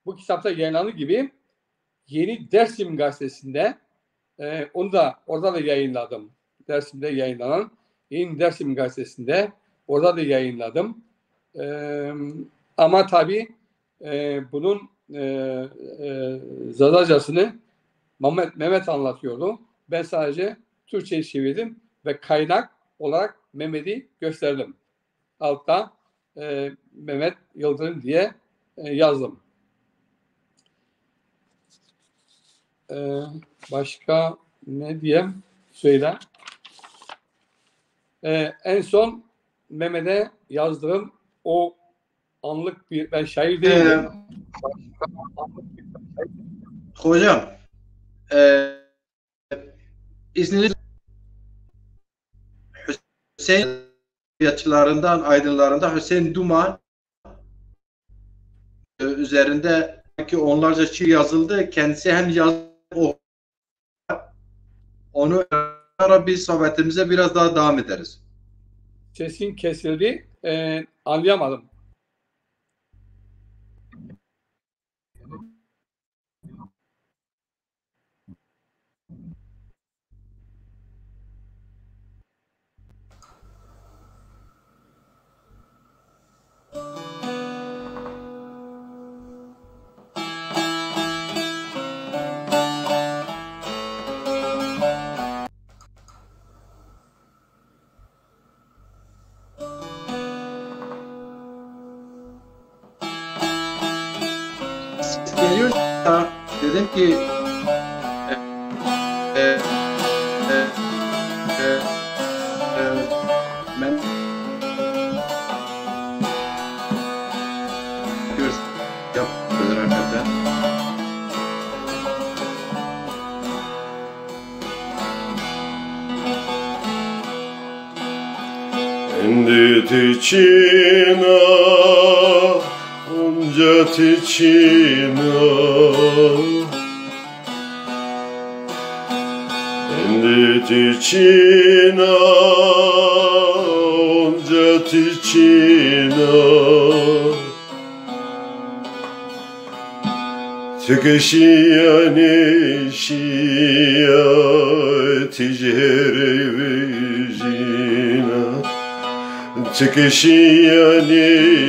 Bu kitapta yayınlandığı gibi Yeni Dersim gazetesinde orada da yayınladım. Dersim'de yayınlanan Yeni Dersim gazetesinde orada da yayınladım. Ama tabii bunun Zazacasını Mehmet anlatıyordu. Ben sadece Türkçe'yi çevirdim ve kaynak olarak Mehmet'i gösterdim. Altta Mehmet Yıldırım diye yazdım. Başka ne diyeyim? Söyle. En son Mehmet'e yazdığım o anlık ben şair değilim. Hocam, İzninizle Hüseyin edebiyatçılarından, aydınlarından Hüseyin Duman üzerinde onlarca şiir yazıldı. Kendisi hem yazdı, onu biz sohbetimize biraz daha devam ederiz. Sesin kesildi. Anlayamadım. Geliyor dedim ki ben yapıyorlar hakikaten. Kendi içine onca içine Endi tiçina onca tiçina Tüküşüyen işiya tichere vijina Tüküşüyen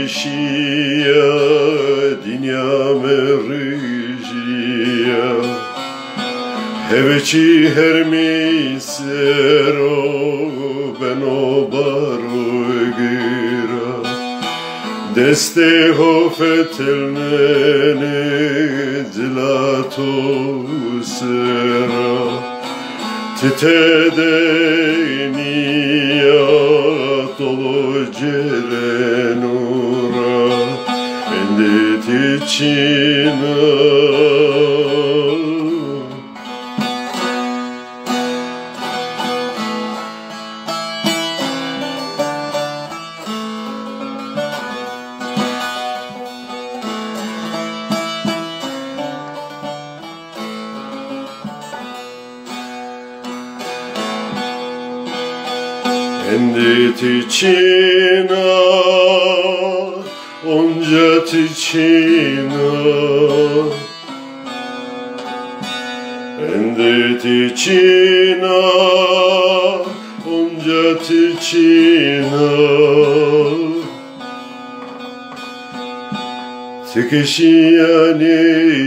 işiya dünya merijiya Heveci her misero beno baro gira Deste hofetelnene dilato sera Titedenia tolo cerenura Endit içine Endi tiçina onca tiçina Endi tiçina onca tiçina Tüküşüyen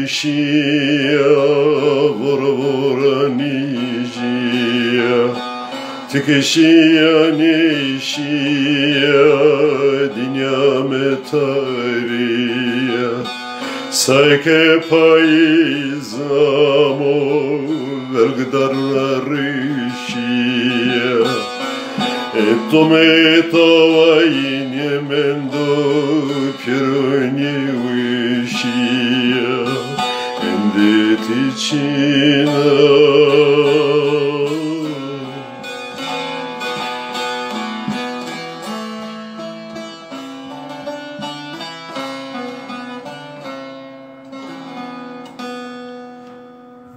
işiya vura vura nijiya Tüküşüyen işiya dünya metariya Sayke payizamo vergdarlar işiya Etto metavayin yemendo pironi vişiya Endit içine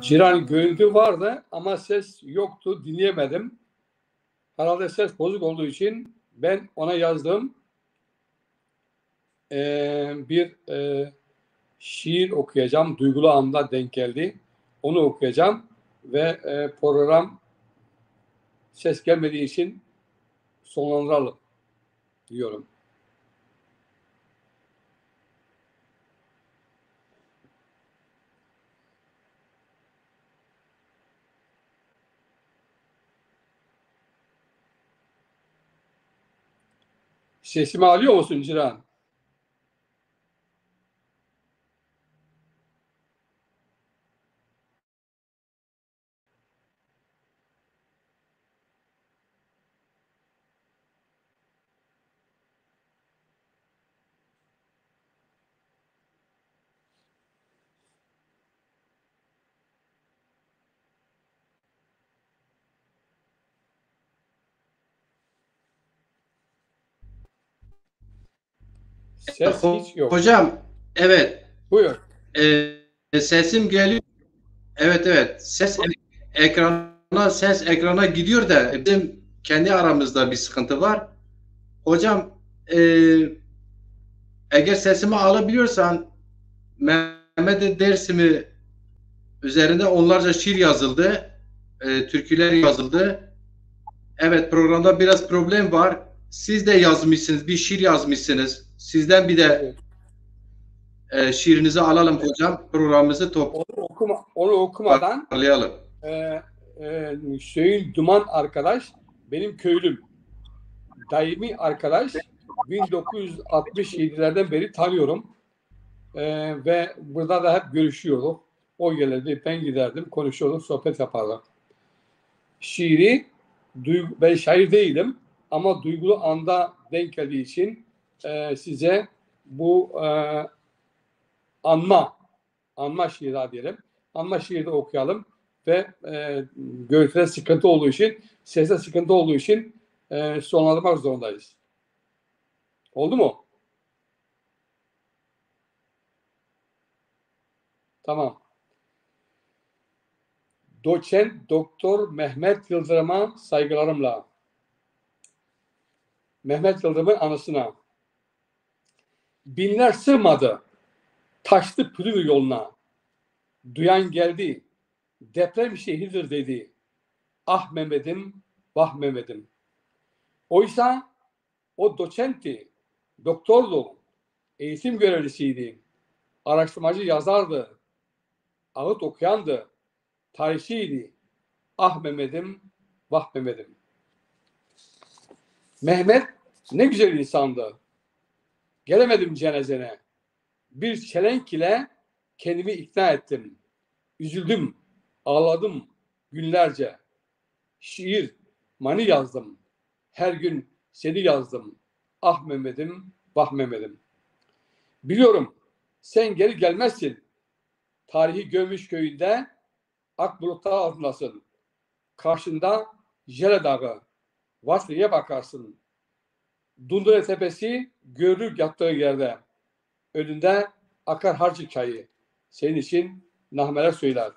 Ciran görüntü vardı ama ses yoktu, dinleyemedim. Herhalde ses bozuk olduğu için ben ona yazdım. Bir şiir okuyacağım. Duygulu anda denk geldi. Onu okuyacağım ve program ses gelmediği için sonlandıralım diyorum. Sesimi alıyor musun Ciran? Ses hiç yok. Hocam, evet. Buyur. Sesim geliyor. Evet. Ses ekrana gidiyor da bizim kendi aramızda bir sıkıntı var. Hocam, eğer sesimi alabiliyorsan Mehmet dersimi üzerinde onlarca şiir yazıldı. Türküler yazıldı. Evet, programda biraz problem var. Siz de yazmışsınız, bir şiir yazmışsınız. Sizden bir de şiirinizi alalım hocam. Programımızı Onu okumadan toparlayalım. Hüseyin Duman arkadaş benim köylüm. Daimi arkadaş 1967'lerden beri tanıyorum. Ve burada da hep görüşüyorduk. O gelirdi, ben giderdim, konuşuyorduk, sohbet yapardık. Şiiri, ben şair değilim ama duygulu anda denk geldiği için size bu anma şiiri diyelim. Anma şiiri de okuyalım ve görüntüde sıkıntı olduğu için, seste sıkıntı olduğu için sonlandırmak zorundayız. Oldu mu? Tamam. Doçent Doktor Mehmet Yıldırım'a saygılarımla. Mehmet Yıldırım'ın anısına. Binler sığmadı taşlı pürü yoluna. Duyan geldi, deprem şehirdir dedi. Ah Mehmet'im, vah Mehmet'im. Oysa o doçentti, doktordu, eğitim görevlisiydi, araştırmacı yazardı, ağıt okuyandı, tarihçiydi. Ah Mehmet'im, vah Mehmet'im. Mehmet ne güzel insandı. Gelemedim cenazene. Bir çelenk ile kendimi ikna ettim. Üzüldüm, ağladım günlerce. Şiir, mani yazdım. Her gün seni yazdım. Ah Mehmet'im, vah Mehmet'im. Biliyorum sen geri gelmezsin. Tarihi Gömüş köyünde ak bulutlar altındasın. Karşında Jele Dağı. Vasli'ye bakarsın. Dundure Tepesi görülür yattığı yerde. Önünde akar Harçık çayı. Senin için nahmeler söyler.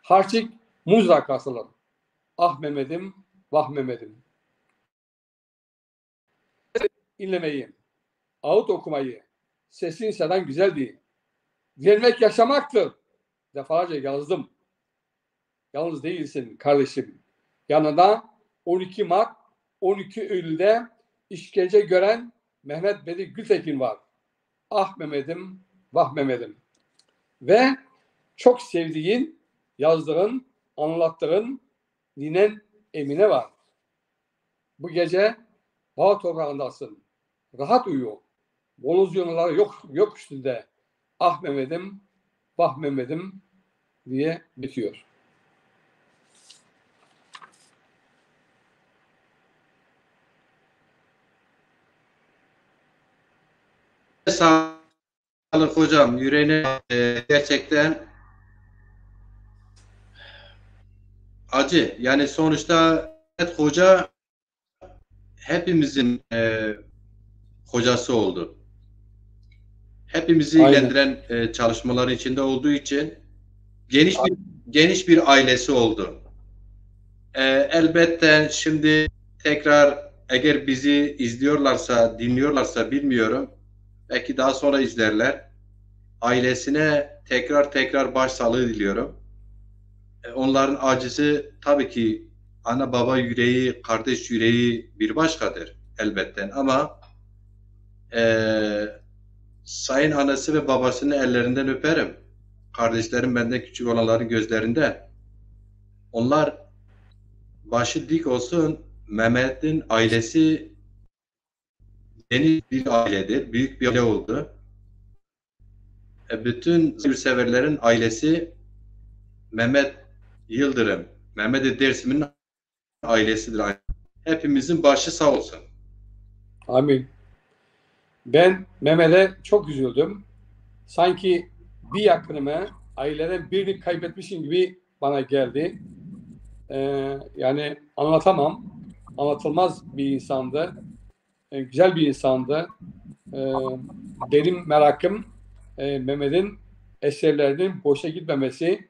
Harçık muzla kasılır. Ah Mehmet'im, vah Mehmet'im. İnlemeyi, ağıt okumayı, sesin seden güzeldi. Dilenmek yaşamaktır. Defalarca yazdım. Yalnız değilsin kardeşim. Yanında 12 Mart, 12 Eylül'de işkence gören Mehmet Bedi Gültekin var. Ah Mehmet'im, vah Mehmet'im. Ve çok sevdiğin, yazdığın, anlattığın ninen Emine var. Bu gece bağ toprağındasın. Rahat uyu. Bonuz yonları yok üstünde. Ah Mehmet'im, vah Mehmet'im diye bitiyor. Sağlık hocam. Yüreğine gerçekten acı. Yani sonuçta Mehmet Hoca hepimizin hocası oldu. Hepimizi ilgilendiren çalışmaları içinde olduğu için geniş bir ailesi oldu. Elbette şimdi tekrar eğer bizi izliyorlarsa, dinliyorlarsa bilmiyorum. Belki daha sonra izlerler. Ailesine tekrar başsağlığı diliyorum. Onların acısı tabii ki ana baba yüreği, kardeş yüreği bir başkadır elbette. Ama sayın annesi ve babasının ellerinden öperim. Kardeşlerim benden küçük olanların gözlerinden. Onlar başı dik olsun. Mehmet'in ailesi yeni bir ailedir. Büyük bir aile oldu. Bütün severlerin ailesi Mehmet Yıldırım, Mehmet Dersim'in ailesidir. Hepimizin başı sağ olsun. Amin. Ben Mehmet'e çok üzüldüm. Sanki bir yakınımı, aileden birini kaybetmişim gibi bana geldi. Yani anlatamam. Anlatılmaz bir insandı. Güzel bir insandı. Benim merakım Mehmet'in eserlerinin boşa gitmemesi,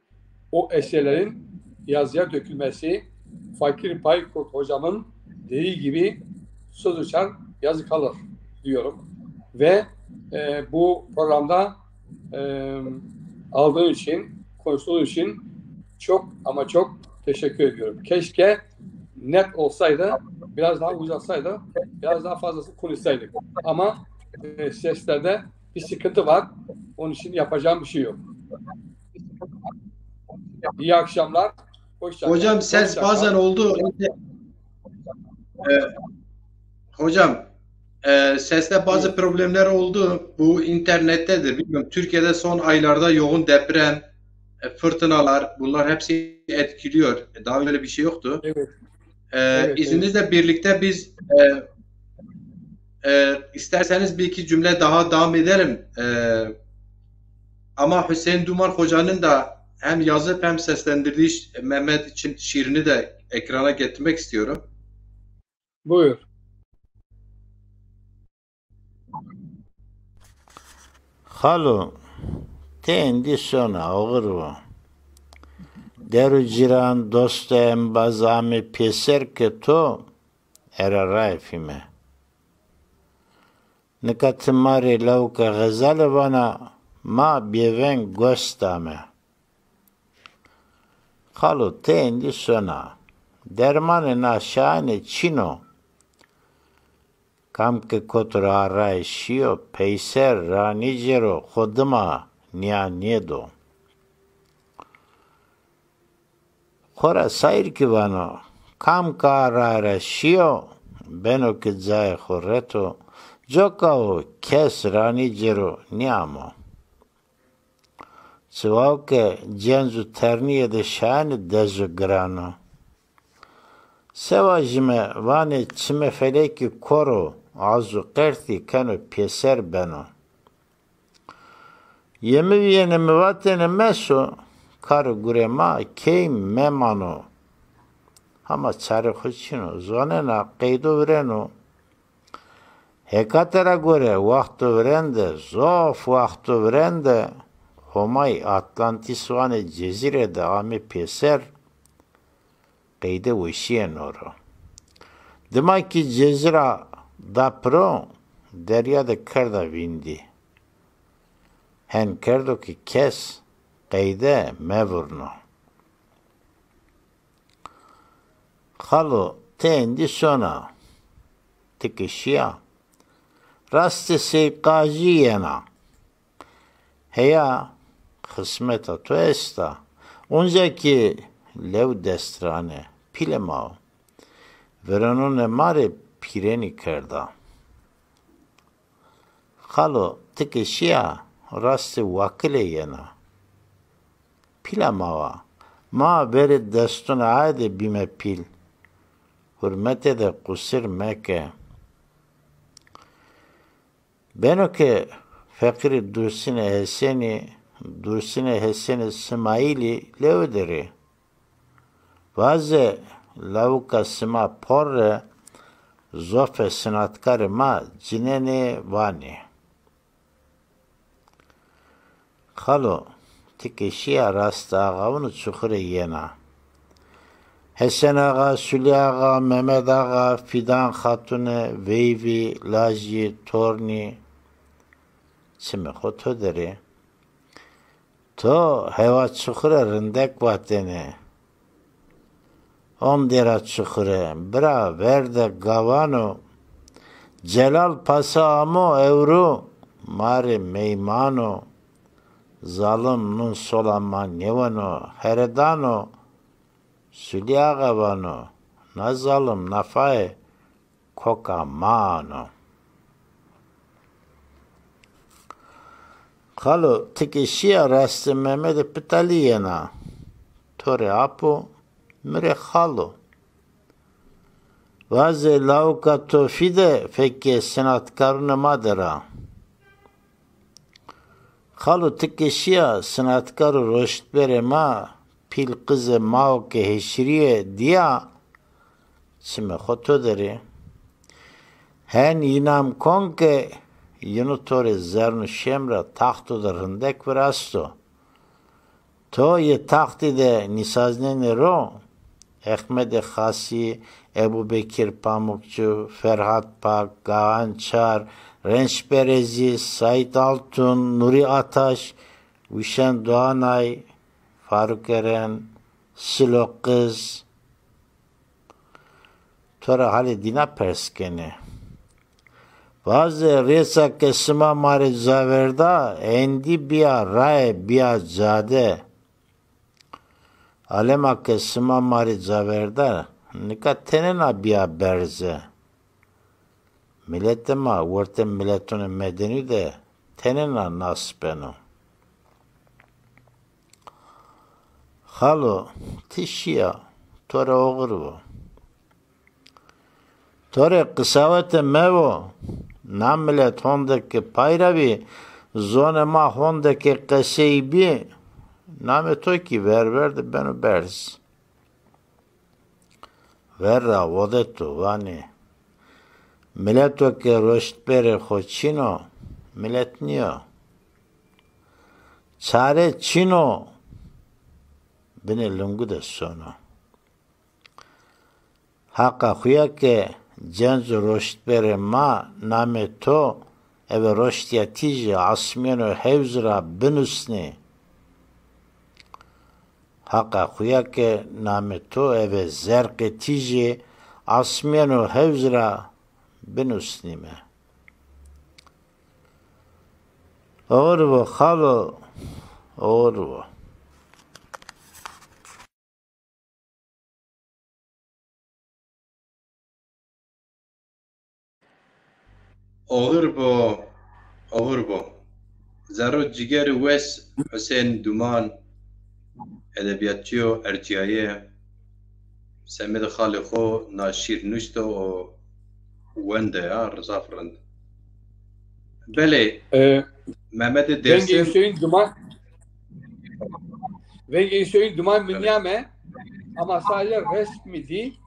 o eserlerin yazıya dökülmesi, Fakir Baykurt hocamın dediği gibi söz uçar, yazı kalır diyorum. Ve bu programda aldığın için, konuştuğun için çok ama çok teşekkür ediyorum. Keşke net olsaydı, biraz daha uzatsaydı, biraz daha fazlası konuşsaydık. Ama seslerde bir sıkıntı var. Onun için yapacağım bir şey yok. İyi akşamlar. Hocam ses bazen oldu. Hocam seste bazı problemler oldu. Bu internettedir. Bilmiyorum. Türkiye'de son aylarda yoğun deprem, fırtınalar, bunlar hepsi etkiliyor. Daha öyle bir şey yoktu. Evet. İzninizle birlikte biz isterseniz bir iki cümle daha devam edelim. Ama Hüseyin Dumar Hoca'nın da hem yazıp hem seslendirdiği Mehmet için şiirini de ekrana getirmek istiyorum. Buyur. Halo, te indisona ogru. Deru ciran dostu embazami pieser che tu era raifime. Nikatimari lauka gazale bana ma bieven gostame. Halu te indi sona. Dermane na şahane çino. Kamke kotura aray şio peyser ranijero hodma nia niedo. Khora sair ki vano kamka arara şio beno ki zay khoreto jokao kes ranijero niamo. Svauke genzu terniye de şahane dezu grano. Sevajime vane çime feleki koro azu kerti kano pieser beno. Yemi viyene mivatene meso karu gurema kei memano. Hama çare khuçino zonena qeydo vreno. Hekatera gore vaktu vrende zof vaktu vrende homay Atlantis vane cezirede ame pieser qeyde vişiyen oro. Demek ki cezira da pro deryada kerda vindi. Hen kerdo ki kes qeyde mevurno. Halu tendi sona tikişiya rastı seyqajiyena heya kısmeta to esta onzaki lev destrane pilemao veronone mare pireni kerda. Halu tikişiya rastı vakile yena pilemava ma beri destuna ayde bime pil hürmete de kusir meke benoke fakiri dursine heseni smaili levderi vaze lavuka sma porre zofe sanatkar ma cinene vani. Khalo tikişiya rasta ağavunu çukure yena. Hesen ağa, Süley ağa, Mehmet ağa, Fidan hatune, Veyvi, Laji, Torni, çime hoto deri. To heva çukure rindek vatene. Ondera çukure, bra verde gavano, Celal pasamo evru, mare meymano, zalim nun solama nevano, heredano, Sülya vano, na zalim nafae, koka mano. Khalo tikişiya rastı Mehmet pitaliyena, tore apo, mire khalo. Vaze lauka tofide fekke sanatkarına madera. Khalo tikişiya sanatkarı roştbere ma, pil kızı mauke heşriye diya, çime khoto deri. Hen inam konke, yunutore zernu şemra taxtu da rındek verasto. To ye taxti de nisaznene ro, Ahmed Khasi, Ebu Bekir Pamukçu, Ferhat Pak, Gahan Çar, Renç Berezi, Sait Altun, Nuri Ataş, Vişen Doğanay, Faruk Eren, Silo Kız, Tora hali dina perskeni. Bazı resa kesima mari zaverda, endi biya rae biya zade. Alema kesima mari zaverda, nika tenena biya berze. Millete ma, vurte milletun medeni de, tenena nasbenu. Halu, tişiya, tore oğru. Tore kısavete mevo, namlet hondaki payravi, zonema hondaki kaseybi, nameto ki verdi beni berz. Verra vodetu vani. Milleto ki roştbere hoçino, millet niyo. Çare çino, bine lungu de sonu. Haka huya ke cenzu roşt bere ma name to eve roşt yatiji asmiyonu hevzra binusni. Haka huya ke name to eve zerke tiji asmiyonu hevzra binusni me. Orvo khalo orvo. Olur bu. Zero ciger wes Hüseyin Duman edebiyatçı erciye Semed Halifo naşir nuşto o wende ya Rıza Fırınd. Bele Mehmet Vengi Dersim Hüseyin Duman minyame ama sadece resmi değil.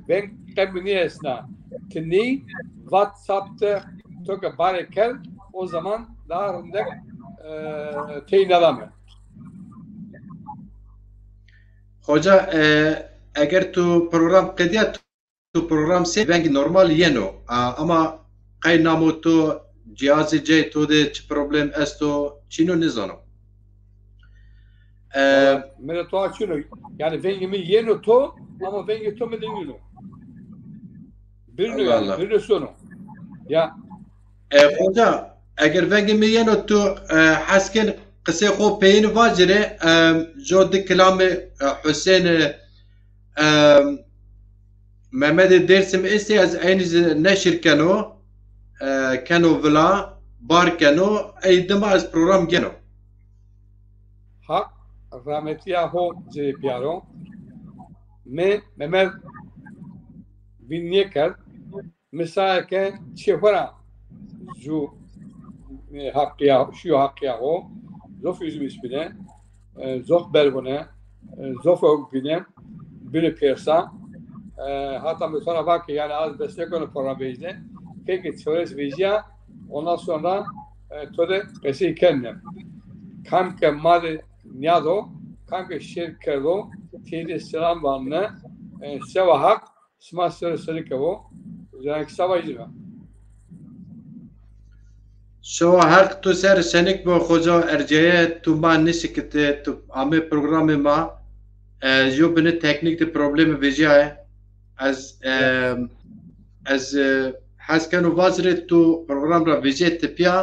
Ben kemini esna. Tini WhatsApp'ta çok barikel o zaman daha önde teyin alamı. Hoca eğer tu program kediya tu program se vengi normal yeno ama kaynamo tu cihazı C tu de problem esto çino ne zano. Mene to açıyor. Yani vengimi yeni to ama vengi to mu deniyor. Allah Allah. Bir sonu. Ya Hoca eğer vengi yeno tu hasken قصه خو پین واجره جو د کلام حسین محمد درسم استی از این نشر کنو کنو ولا بار کنو ایدما از program کنو hak rahmetli ho piaro Mehmet Binyeker mesela ki çefara şu hakkı ho zof yüzüm ismine zof belgone zof ogüne bir persa hatta sonra bak yani az destek onu programıydı peki çöres vizya ondan sonra tode pesi kendim kanka mali niyado kanka şirkelo teyze selam vanne seva hak smasları sarıkavo yani seva icra شو حق تو سر سنک با خوجا ارجعه تو ما نشکته تو همه پروگرام ما جو بنه تکنیک ده پروبلم ویژه از حس کنو وازره تو پروگرام را ویژه تپیا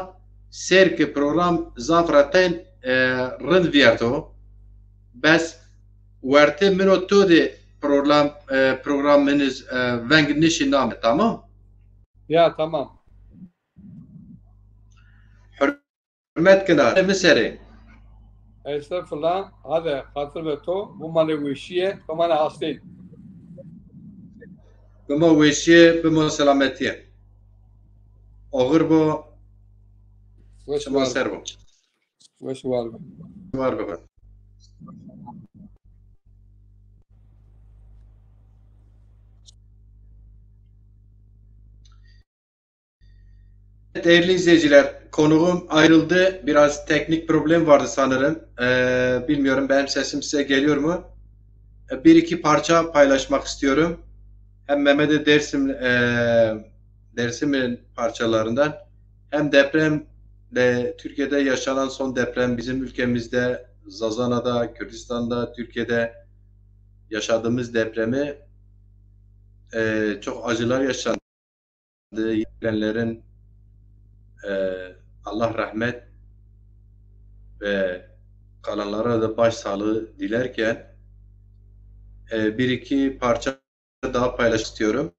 سر که پروگرام زافرتین رند ویرتو بس ورته منو تو ده پروگرام منز ونگ نشی نامه tamam ya tamam hürmet kınar mesele estağfurullah hadi hatır ve to bu mane bu işiye bu mane hastayım bima weşiye bima selametiye ağır bu şema ser bu Veş var var baba değerli izleyiciler, konuğum ayrıldı. Biraz teknik problem vardı sanırım. Bilmiyorum benim sesim size geliyor mu? Bir iki parça paylaşmak istiyorum. Hem Mehmet'e Dersim'in parçalarından hem depremle Türkiye'de yaşanan son deprem bizim ülkemizde, Zazana'da, Kürdistan'da, Türkiye'de yaşadığımız depremi çok acılar yaşandı. Yiğitlerin Allah rahmet ve kalanlara da başsağlığı dilerken bir iki parça daha paylaşmak istiyorum.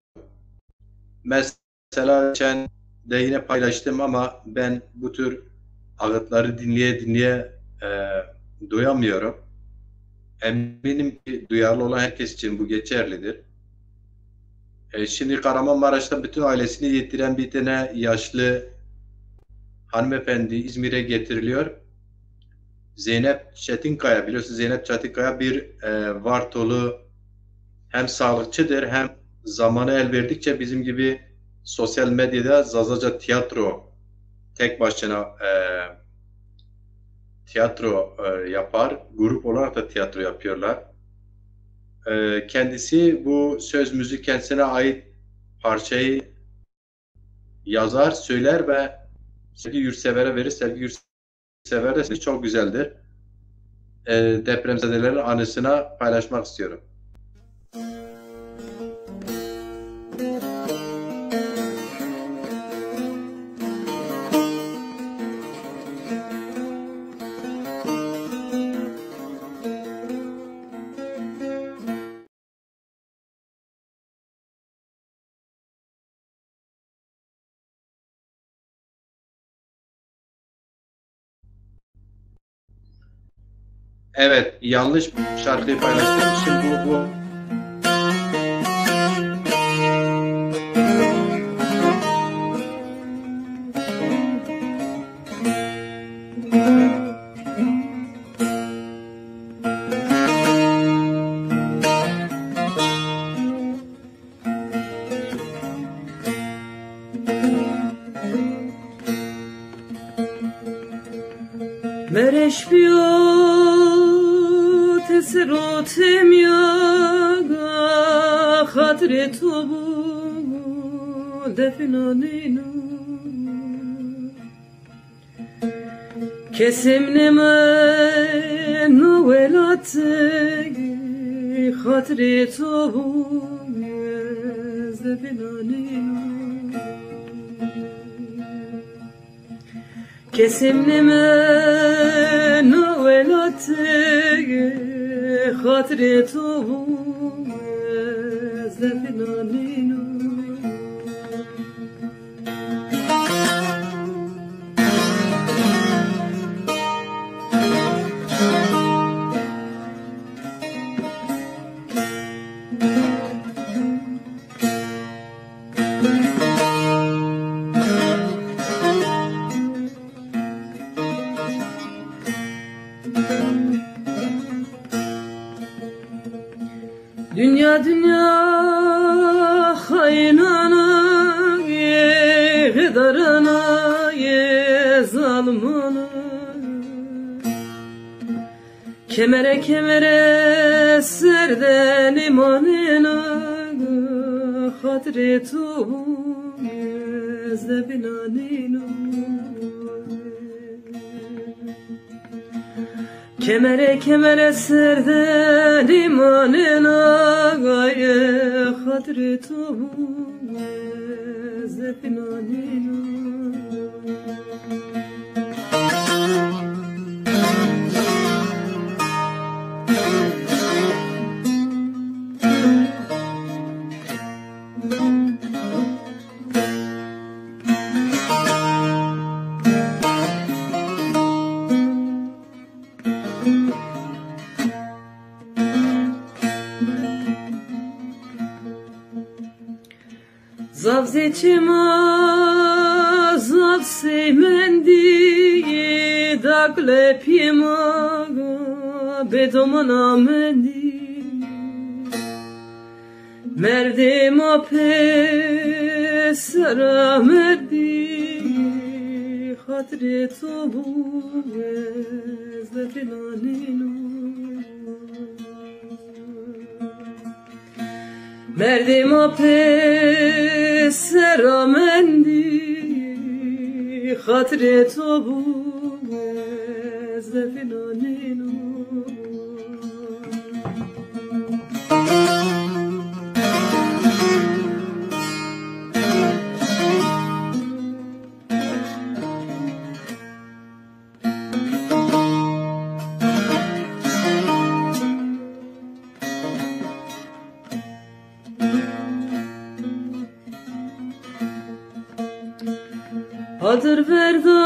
Mesela geçen de yine paylaştım ama ben bu tür ağıtları dinleye doyamıyorum. Eminim ki duyarlı olan herkes için bu geçerlidir. Şimdi Kahramanmaraş'ta bütün ailesini yitiren bir tane yaşlı hanımefendi İzmir'e getiriliyor. Zeynep Çetinkaya, biliyorsunuz Zeynep Çetinkaya bir Vartolu hem sağlıkçıdır hem zamanı el verdikçe bizim gibi sosyal medyada Zazaca tiyatro tek başına tiyatro yapar. Grup olarak da tiyatro yapıyorlar. Kendisi bu söz müzik kendisine ait parçayı yazar, söyler ve Sevgi Yurtsever'e verir. Sevgi Yurtsever de çok güzeldir. Depremzedelerin anısına paylaşmak istiyorum. Evet, yanlış şarkıyı paylaştığım için bu Mereş tesrotem yaga khatre tobu defnaninu kesemneme novelate khatre tobu defnaninu kesemneme novelate خاطر تو زفنانینو Dünya dünya haynana ye gıdarana ye zalmana kemere kemere serden imanına hatire tu ye zebinanino kemere kemere serden imanına gaye hatri tu zefnanino Zavzeçima zavseymendi dakle pima bedomana mendi merdema pe sara merdi hatre tobu zefnanino merdema pe sara mendi hatre tobu zefnanino Adır verda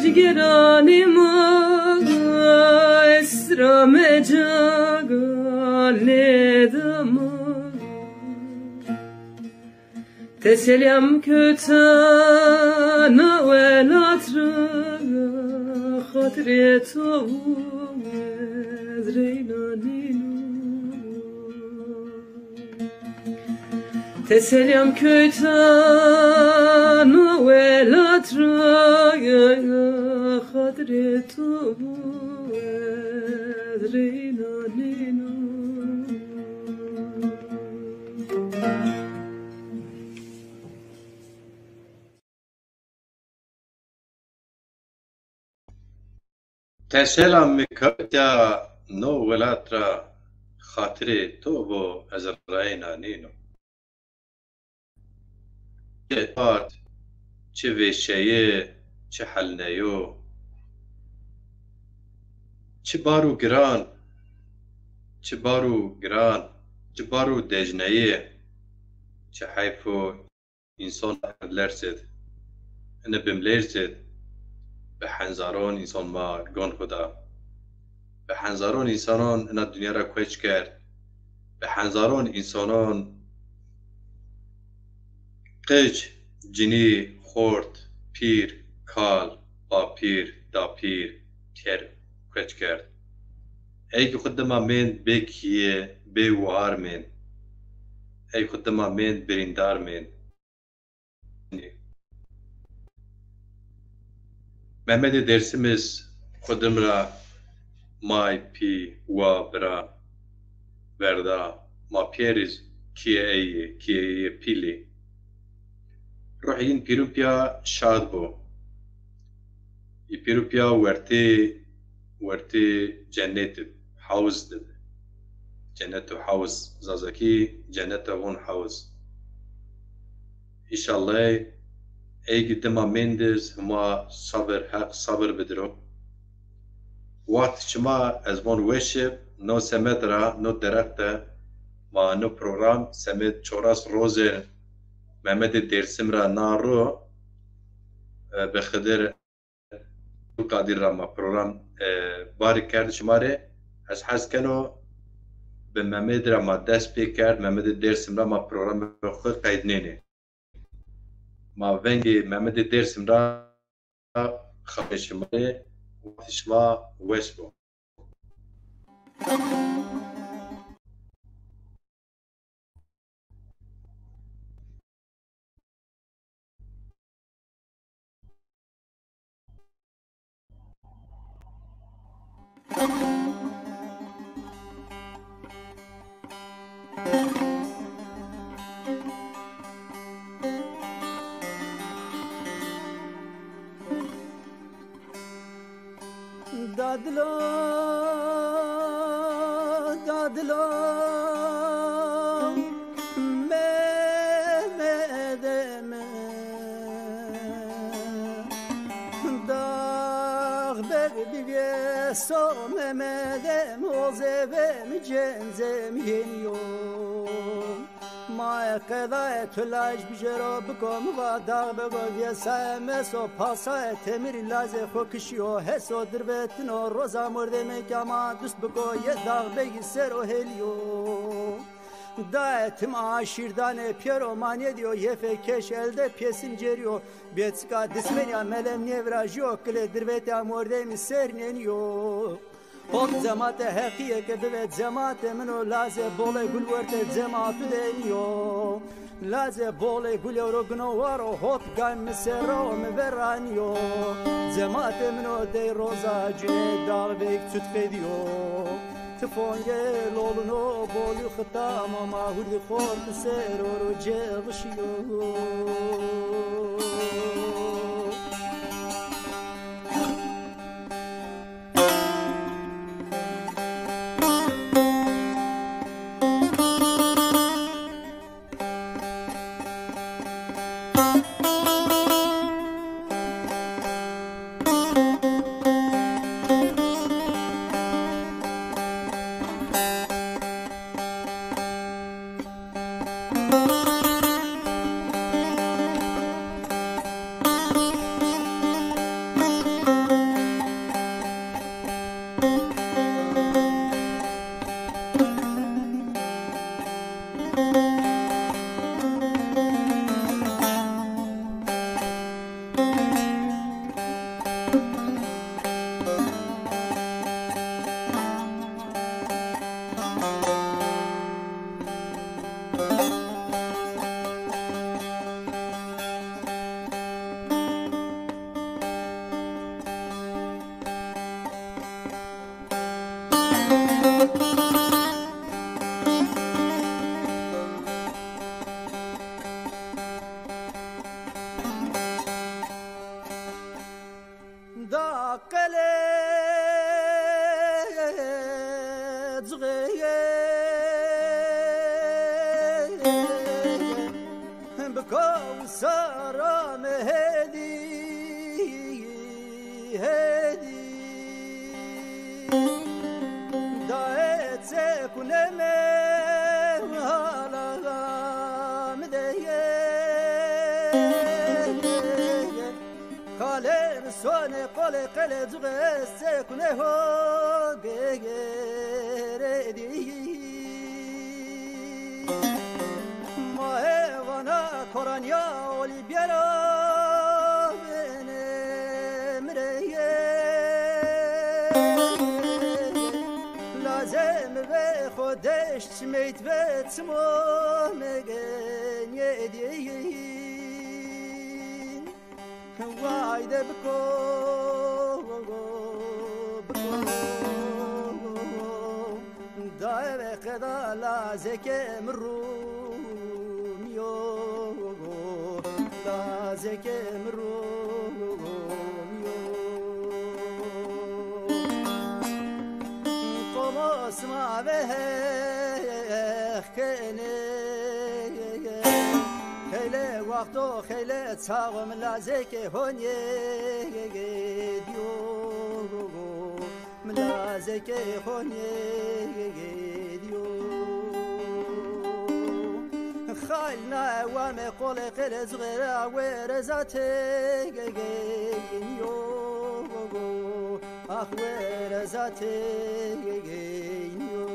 cigeranima esra mecaga ledama teselyam kötana velatra hatre tovu ezreynanino teselyam köytana velatra خاطر تو رینا نینا تسلم میکرد نو ولات را خاطر تو بو از راینا نینو چه آت چه وشیه چه حلنیو چه بارو گران چه بارو گران چه بارو دجنیه چه حیفو انسان لرزد انه بملرزد به هزاران انسان ما گان خدا به هزاران انسانان این دنیا را کوچ کرد به هزاران انسانان قج جنی خورد پیر کال با پیر دا پیر تر کوچ کرد ای خود ما من بکیه به وار من ای خود ما من بریندار من محمد درسimiz خودم را مای پی و برا verda ma pieriz kiye pili روحين بيروبيا شادبو بيروبيا ورتي جنت حوز جنت حوز زازكي جنت هون حوز ان شاء الله اي قدما مندز هما صبر حق صبر بدرو وقت شما از من وشب نو سمت را نو درخت ما نو پروگرام سمت چوراس روز محمد درسم را نارو به خدر قادر را ما پروگرام باری کرد شماره از حس کنو به محمد را ما دست پی کرد محمد درسم را ما پروگرام خود قید نینه ما ونگی محمد درسم را خواهی شماره وقت شما وش بو دادلا دادلا مهمدم داغ ببی سو مهمدم وزبم جنزم هنیوم ما قضاء تلاش بجرا بكم وداغ بگو سمس و پاسای تمر لازه خوکشیو حسو دربتنو روزا مرده مکاما دوست بگو یه داغ بگی سر و هلیو دایتم آشیردان پیرو مانیه دیو یه فکش elde پیسین جریو بیتسکا دسمنیا ملم نیوراجیو کل دربتا مرده می سر نینیو خود زمات حقیه که ببید زمات منو لازه بوله گل ورده زمات دینیو لازه بوله گل رو گنوارو خود گایم مسرو مبرانیو زمات منو دی روزا جنه داغ بیک تut فیدیو تفونگه لولنو بولی خطا ماما هردی خورد سر رو جغشیو بكوثر مهدي هدي دعيت سكن من هلا مدين خالد سوني قولي قلت غير سكن هو جيردي Koranya olibyera benemreye lazem ve khodesh tmeyt ve tmo megen yediyin vayde bko daeve kada lazeke mrum yo Zeke mromyo Como smave khene Hele waqto hele tsagom la zeke honye dio Mla zeke honye dio خالنا وما قول قل صغيرة ورزاتي يو أخ ورزاتي يو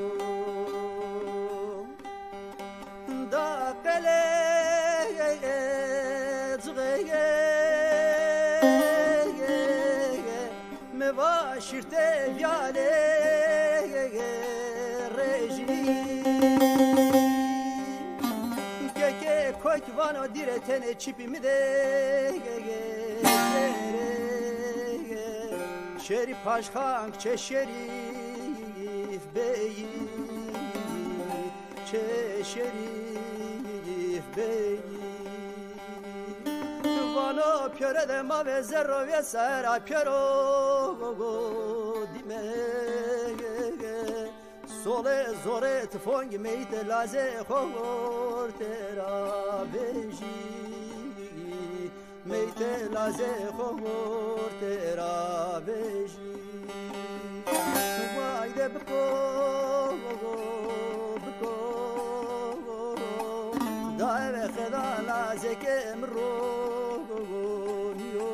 داقلي صغيرة مباشرتي بيالي رجلي Koyk vano diretene çipimi de Şerif Paşkank Çeşerif Bey Çeşerif Bey Vano pjöre de mave zerro ve sera pjöro dime Sole zore tfongi meyte laze khor tera beji meyte laze khor tera beji vayde bko daeve khada laze kemro yo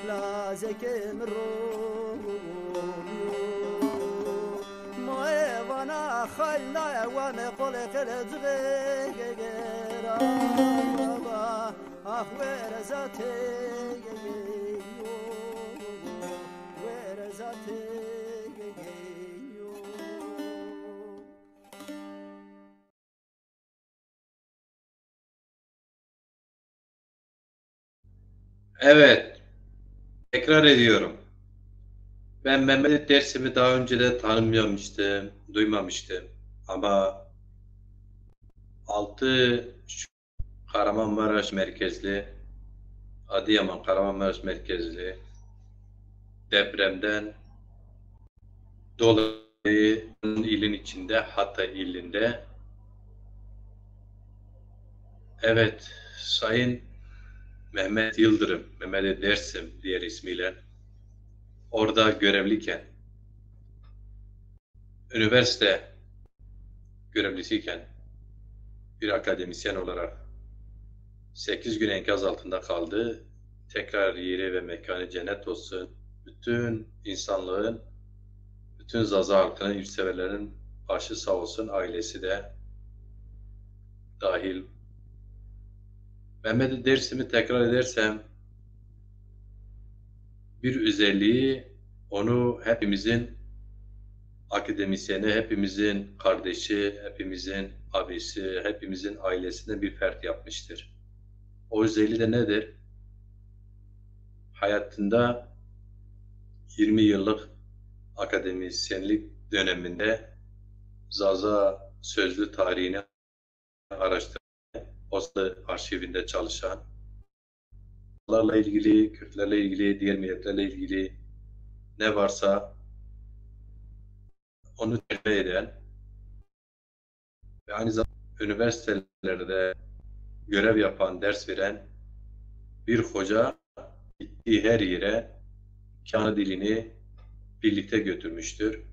laze kemro وانا خلنا وانا قول قلت غيرا اخوير ذاتي وير ذاتي Evet, tekrar ediyorum. Ben Mehmet Dersim'i daha önce de tanımlamıştım, duymamıştım. Ama 6 Kahramanmaraş merkezli, Adıyaman Kahramanmaraş merkezli depremden dolayı ilin içinde, Hatay ilinde, evet, Sayın Mehmet Yıldırım, Mehmet Dersim diğer ismiyle orada görevliyken, üniversite görevlisiyken, bir akademisyen olarak 8 gün enkaz altında kaldı. Tekrar yeri ve mekanı cennet olsun. Bütün insanlığın, bütün Zaza halkının, yurtseverlerin başı sağ olsun, ailesi de dahil. Mehmet Dersim'i tekrar edersem, bir özelliği, onu hepimizin akademisyeni, hepimizin kardeşi, hepimizin abisi, hepimizin ailesine bir fert yapmıştır. O özelliği de nedir? Hayatında 20 yıllık akademisyenlik döneminde Zaza sözlü tarihini araştıran, Osmanlı arşivinde çalışan, Kürtlerle ilgili, Kürtlerle ilgili, diğer milletlerle ilgili ne varsa onu tercih eden ve aynı zamanda üniversitelerde görev yapan, ders veren bir hoca gittiği her yere kendi dilini birlikte götürmüştür.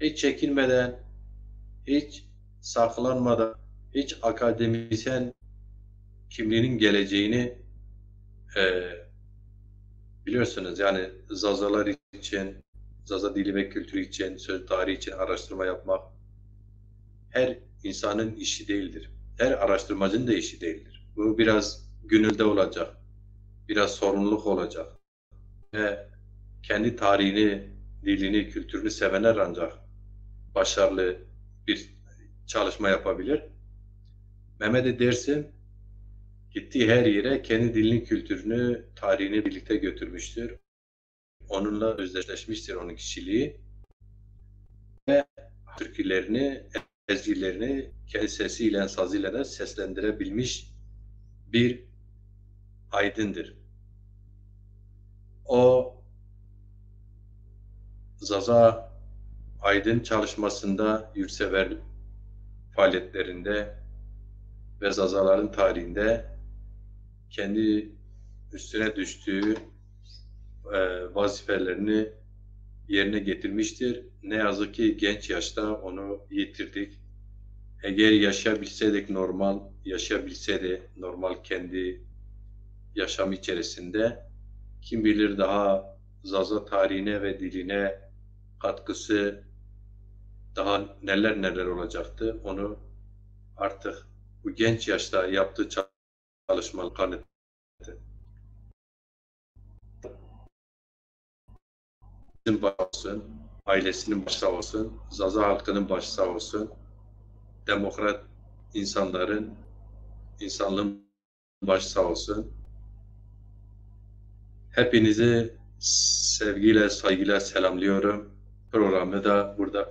Hiç çekinmeden, hiç saklanmadan, hiç akademisyen kimliğinin geleceğini biliyorsunuz, yani Zazalar için, Zaza dili ve kültürü için, söz tarihi için araştırma yapmak her insanın işi değildir. Her araştırmacının da işi değildir. Bu biraz gönülde olacak, biraz sorumluluk olacak ve kendi tarihini, dilini, kültürünü sevenler ancak başarılı bir çalışma yapabilir. Mehmet Dersim gittiği her yere kendi dilini, kültürünü, tarihini birlikte götürmüştür. Onunla özdeşleşmiştir onun kişiliği ve türkülerini, ezgilerini kendi sesiyle, sazıyla da seslendirebilmiş bir aydındır. O Zaza Aydın çalışmasında, yurtsever faaliyetlerinde ve Zazaların tarihinde kendi üstüne düştüğü vazifelerini yerine getirmiştir. Ne yazık ki genç yaşta onu yitirdik. Eğer yaşayabilseydik, normal yaşayabilseydi, normal kendi yaşam içerisinde, kim bilir daha Zaza tarihine ve diline katkısı daha neler neler olacaktı. Onu artık bu genç yaşta yaptığı çalışmalar kanıtladı. Bizim başı olsun, ailesinin başı sağ olsun, Zaza halkının başı sağ olsun, demokrat insanlığın başı sağ olsun. Hepinizi sevgiyle, saygıyla selamlıyorum. Programı da burada